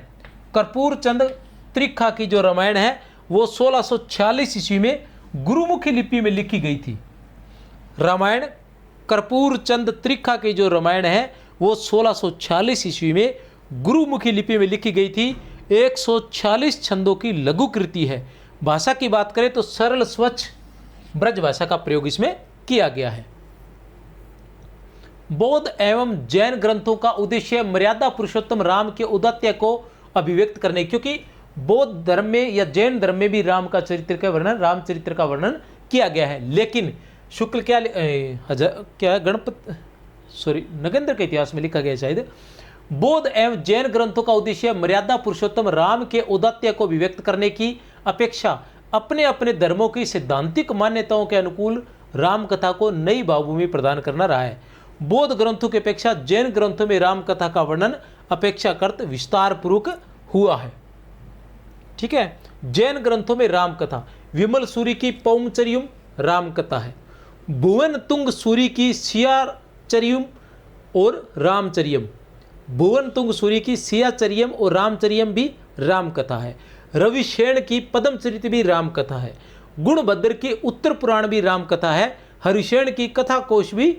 कर्पूर चंद त्रिखा की जो रामायण है वो 1646 ईस्वी में गुरुमुखी लिपि में लिखी गई थी। रामायण कर्पूर चंद त्रिखा की जो रामायण है वो 1646 ईस्वी में गुरुमुखी लिपि में लिखी गई थी। 146 छंदों की लघु कृति है। भाषा की बात करें तो सरल स्वच्छ ब्रज भाषा का प्रयोग इसमें किया गया है। बौद्ध एवं जैन ग्रंथों का उद्देश्य मर्यादा पुरुषोत्तम राम के औदात्य को अभिव्यक्त करने, क्योंकि बौद्ध धर्म में या जैन धर्म में भी राम का चरित्र का वर्णन, रामचरित्र का वर्णन किया गया है। लेकिन शुक्ल नगेंद्र के इतिहास में लिखा गया शायद, बौद्ध एवं जैन ग्रंथों का उद्देश्य मर्यादा पुरुषोत्तम राम के औदात्य को अभिव्यक्त करने की अपेक्षा अपने अपने धर्मों की सैद्धांतिक मान्यताओं के अनुकूल राम कथा को नई भावभूमि प्रदान करना रहा है। बौद्ध ग्रंथों की अपेक्षा जैन ग्रंथों में राम कथा का वर्णन अपेक्षाकृत विस्तार पूर्वक हुआ है। ठीक है, जैन ग्रंथों में राम कथा, विमल सूरी की पौमचर्युम राम कथा है, भुवन तुंग सूरी की सियाचर्युम और रामचर्यम, भुवन तुंग सूरी की सियाचर्यम और रामचर्यम भी राम कथा है, रविशेण की पद्मचरित भी राम कथा है, गुणभद्र की उत्तर पुराण भी राम कथा है, हरिशेण की कथा कोश भी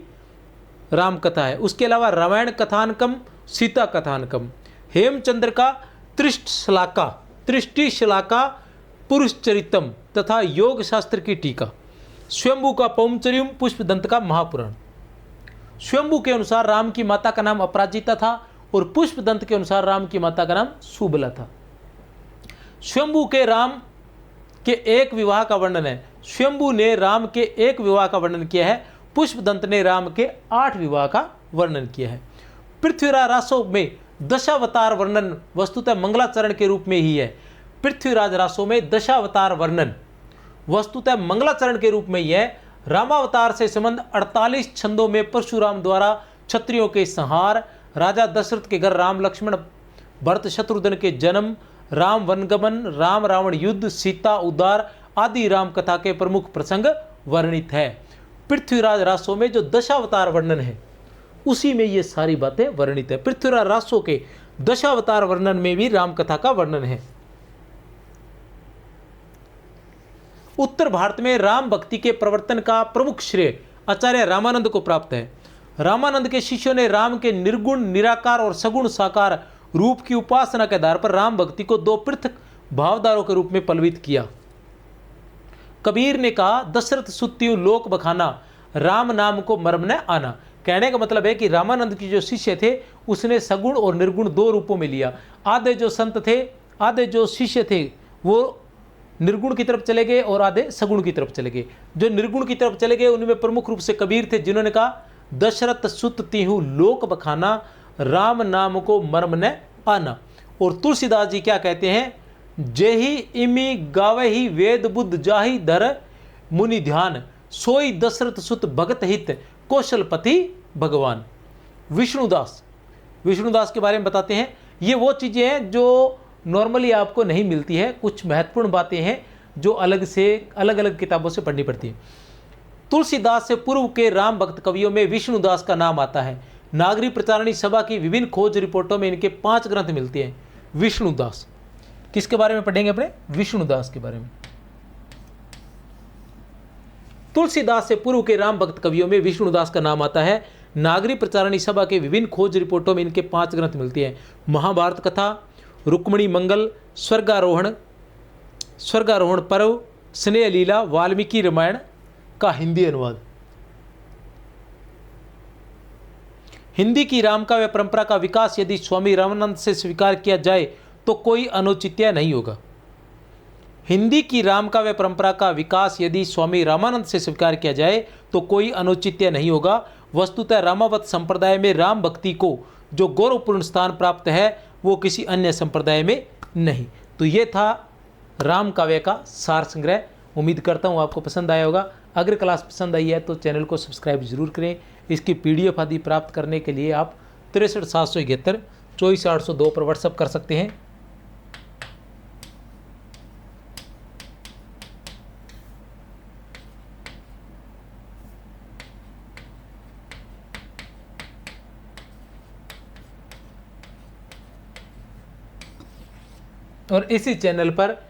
राम कथा है। उसके अलावा रामायण कथानकम, सीता कथानकम, हेमचंद्र का त्रिष्टिशलाका पुरुषचरितम तथा योग शास्त्र की टीका, स्वयंभू का पौमचर्युम, पुष्पदंत का महापुराण। स्वयंभू के अनुसार राम की माता का नाम अपराजिता था और पुष्पदंत के अनुसार राम की माता का नाम सुबला था। स्वयंभू के राम के एक विवाह का वर्णन है, स्वयंभू ने राम के एक विवाह का वर्णन किया है, पुष्पदंत ने राम के 8 विवाह का वर्णन किया है। पृथ्वीराज रासों में दशावतार वर्णन वस्तुतः मंगलाचरण के रूप में ही है। पृथ्वीराज रासों में दशावतार वर्णन वस्तुतः मंगलाचरण के रूप में ही है। रामावतार से संबंध 48 छंदों में परशुराम द्वारा क्षत्रियों के संहार, राजा दशरथ के घर राम लक्ष्मण भरत शत्रुघ्न के जन्म, राम वनगमन, राम रावण युद्ध, सीता उद्धार आदि राम कथा के प्रमुख प्रसंग वर्णित है। पृथ्वीराज रासों में जो दशावतार वर्णन है उसी में ये सारी बातें वर्णित है। पृथ्वीराज रासों के दशावतार वर्णन में भी राम कथा का वर्णन है। उत्तर भारत में राम भक्ति के प्रवर्तन का प्रमुख श्रेय आचार्य रामानंद को प्राप्त है। रामानंद के शिष्यों ने राम के निर्गुण, निराकार और सगुण साकार रूप की उपासना के आधार पर राम भक्ति को 2 पृथक भावधारों के रूप में पल्लवित किया। कबीर ने कहा, दशरथ सुत्तियों लोक बखाना, राम नाम को मर्म न आना। कहने का मतलब है कि रामानंद के जो शिष्य थे उसने सगुण और निर्गुण 2 रूपों में लिया। आधे जो संत थे, आधे जो शिष्य थे वो निर्गुण की तरफ चले गए और आधे सगुण की तरफ चले गए। जो निर्गुण की तरफ चले गए उनमें प्रमुख रूप से कबीर थे, जिन्होंने कहा दशरथ सुत तिहु लोक बखाना, राम नाम को मर्म न आना। और तुलसीदास जी क्या कहते हैं, जेहि इमी गावहि वेद बुद्ध जाहि धर मुनि ध्यान, सोई दशरथ सुत भगत हित कौशलपति भगवान। विष्णुदास के बारे में बताते हैं। ये वो चीज़ें हैं जो नॉर्मली आपको नहीं मिलती है, कुछ महत्वपूर्ण बातें हैं जो अलग अलग किताबों से पढ़नी पड़ती है। तुलसीदास से पूर्व के राम भक्त कवियों में विष्णुदास का नाम आता है। नागरी प्रचारणी सभा की विभिन्न खोज रिपोर्टों में इनके 5 ग्रंथ मिलते हैं। विष्णुदास किसके बारे में पढ़ेंगे अपने? विष्णुदास के बारे में। तुलसीदास से पूर्व के राम भक्त कवियों में विष्णुदास का नाम आता है। नागरी प्रचारणी सभा के विभिन्न खोज रिपोर्टों में इनके 5 ग्रंथ मिलते हैं। महाभारत कथा, रुक्मिणी मंगल, स्वर्गारोहण पर्व, स्नेह लीला, वाल्मीकि रामायण का हिंदी अनुवाद। हिंदी की रामकाव्य परंपरा का विकास यदि स्वामी रामानंद से स्वीकार किया जाए तो कोई अनुचित्य नहीं होगा। हिंदी की रामकाव्य परंपरा का विकास यदि स्वामी रामानंद से स्वीकार किया जाए तो कोई अनुचित्य नहीं होगा। वस्तुतः रामावत संप्रदाय में राम भक्ति को जो गौरवपूर्ण स्थान प्राप्त है वो किसी अन्य संप्रदाय में नहीं। तो ये था राम काव्य का सार संग्रह। उम्मीद करता हूँ आपको पसंद आया होगा। अगर क्लास पसंद आई है तो चैनल को सब्सक्राइब जरूर करें। इसकी PDF आदि प्राप्त करने के लिए आप 63 771 24 802 पर व्हाट्सअप कर सकते हैं। और इसी चैनल पर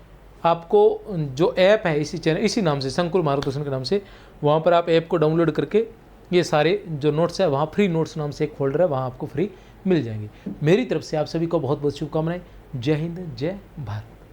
आपको जो ऐप है इसी नाम से, संकुल मार्गदर्शन के नाम से, वहाँ पर आप ऐप को डाउनलोड करके ये सारे जो नोट्स है वहाँ फ्री नोट्स नाम से एक फोल्डर है, वहाँ आपको फ्री मिल जाएंगे। मेरी तरफ से आप सभी को बहुत बहुत शुभकामनाएं। जय हिंद, जय भारत।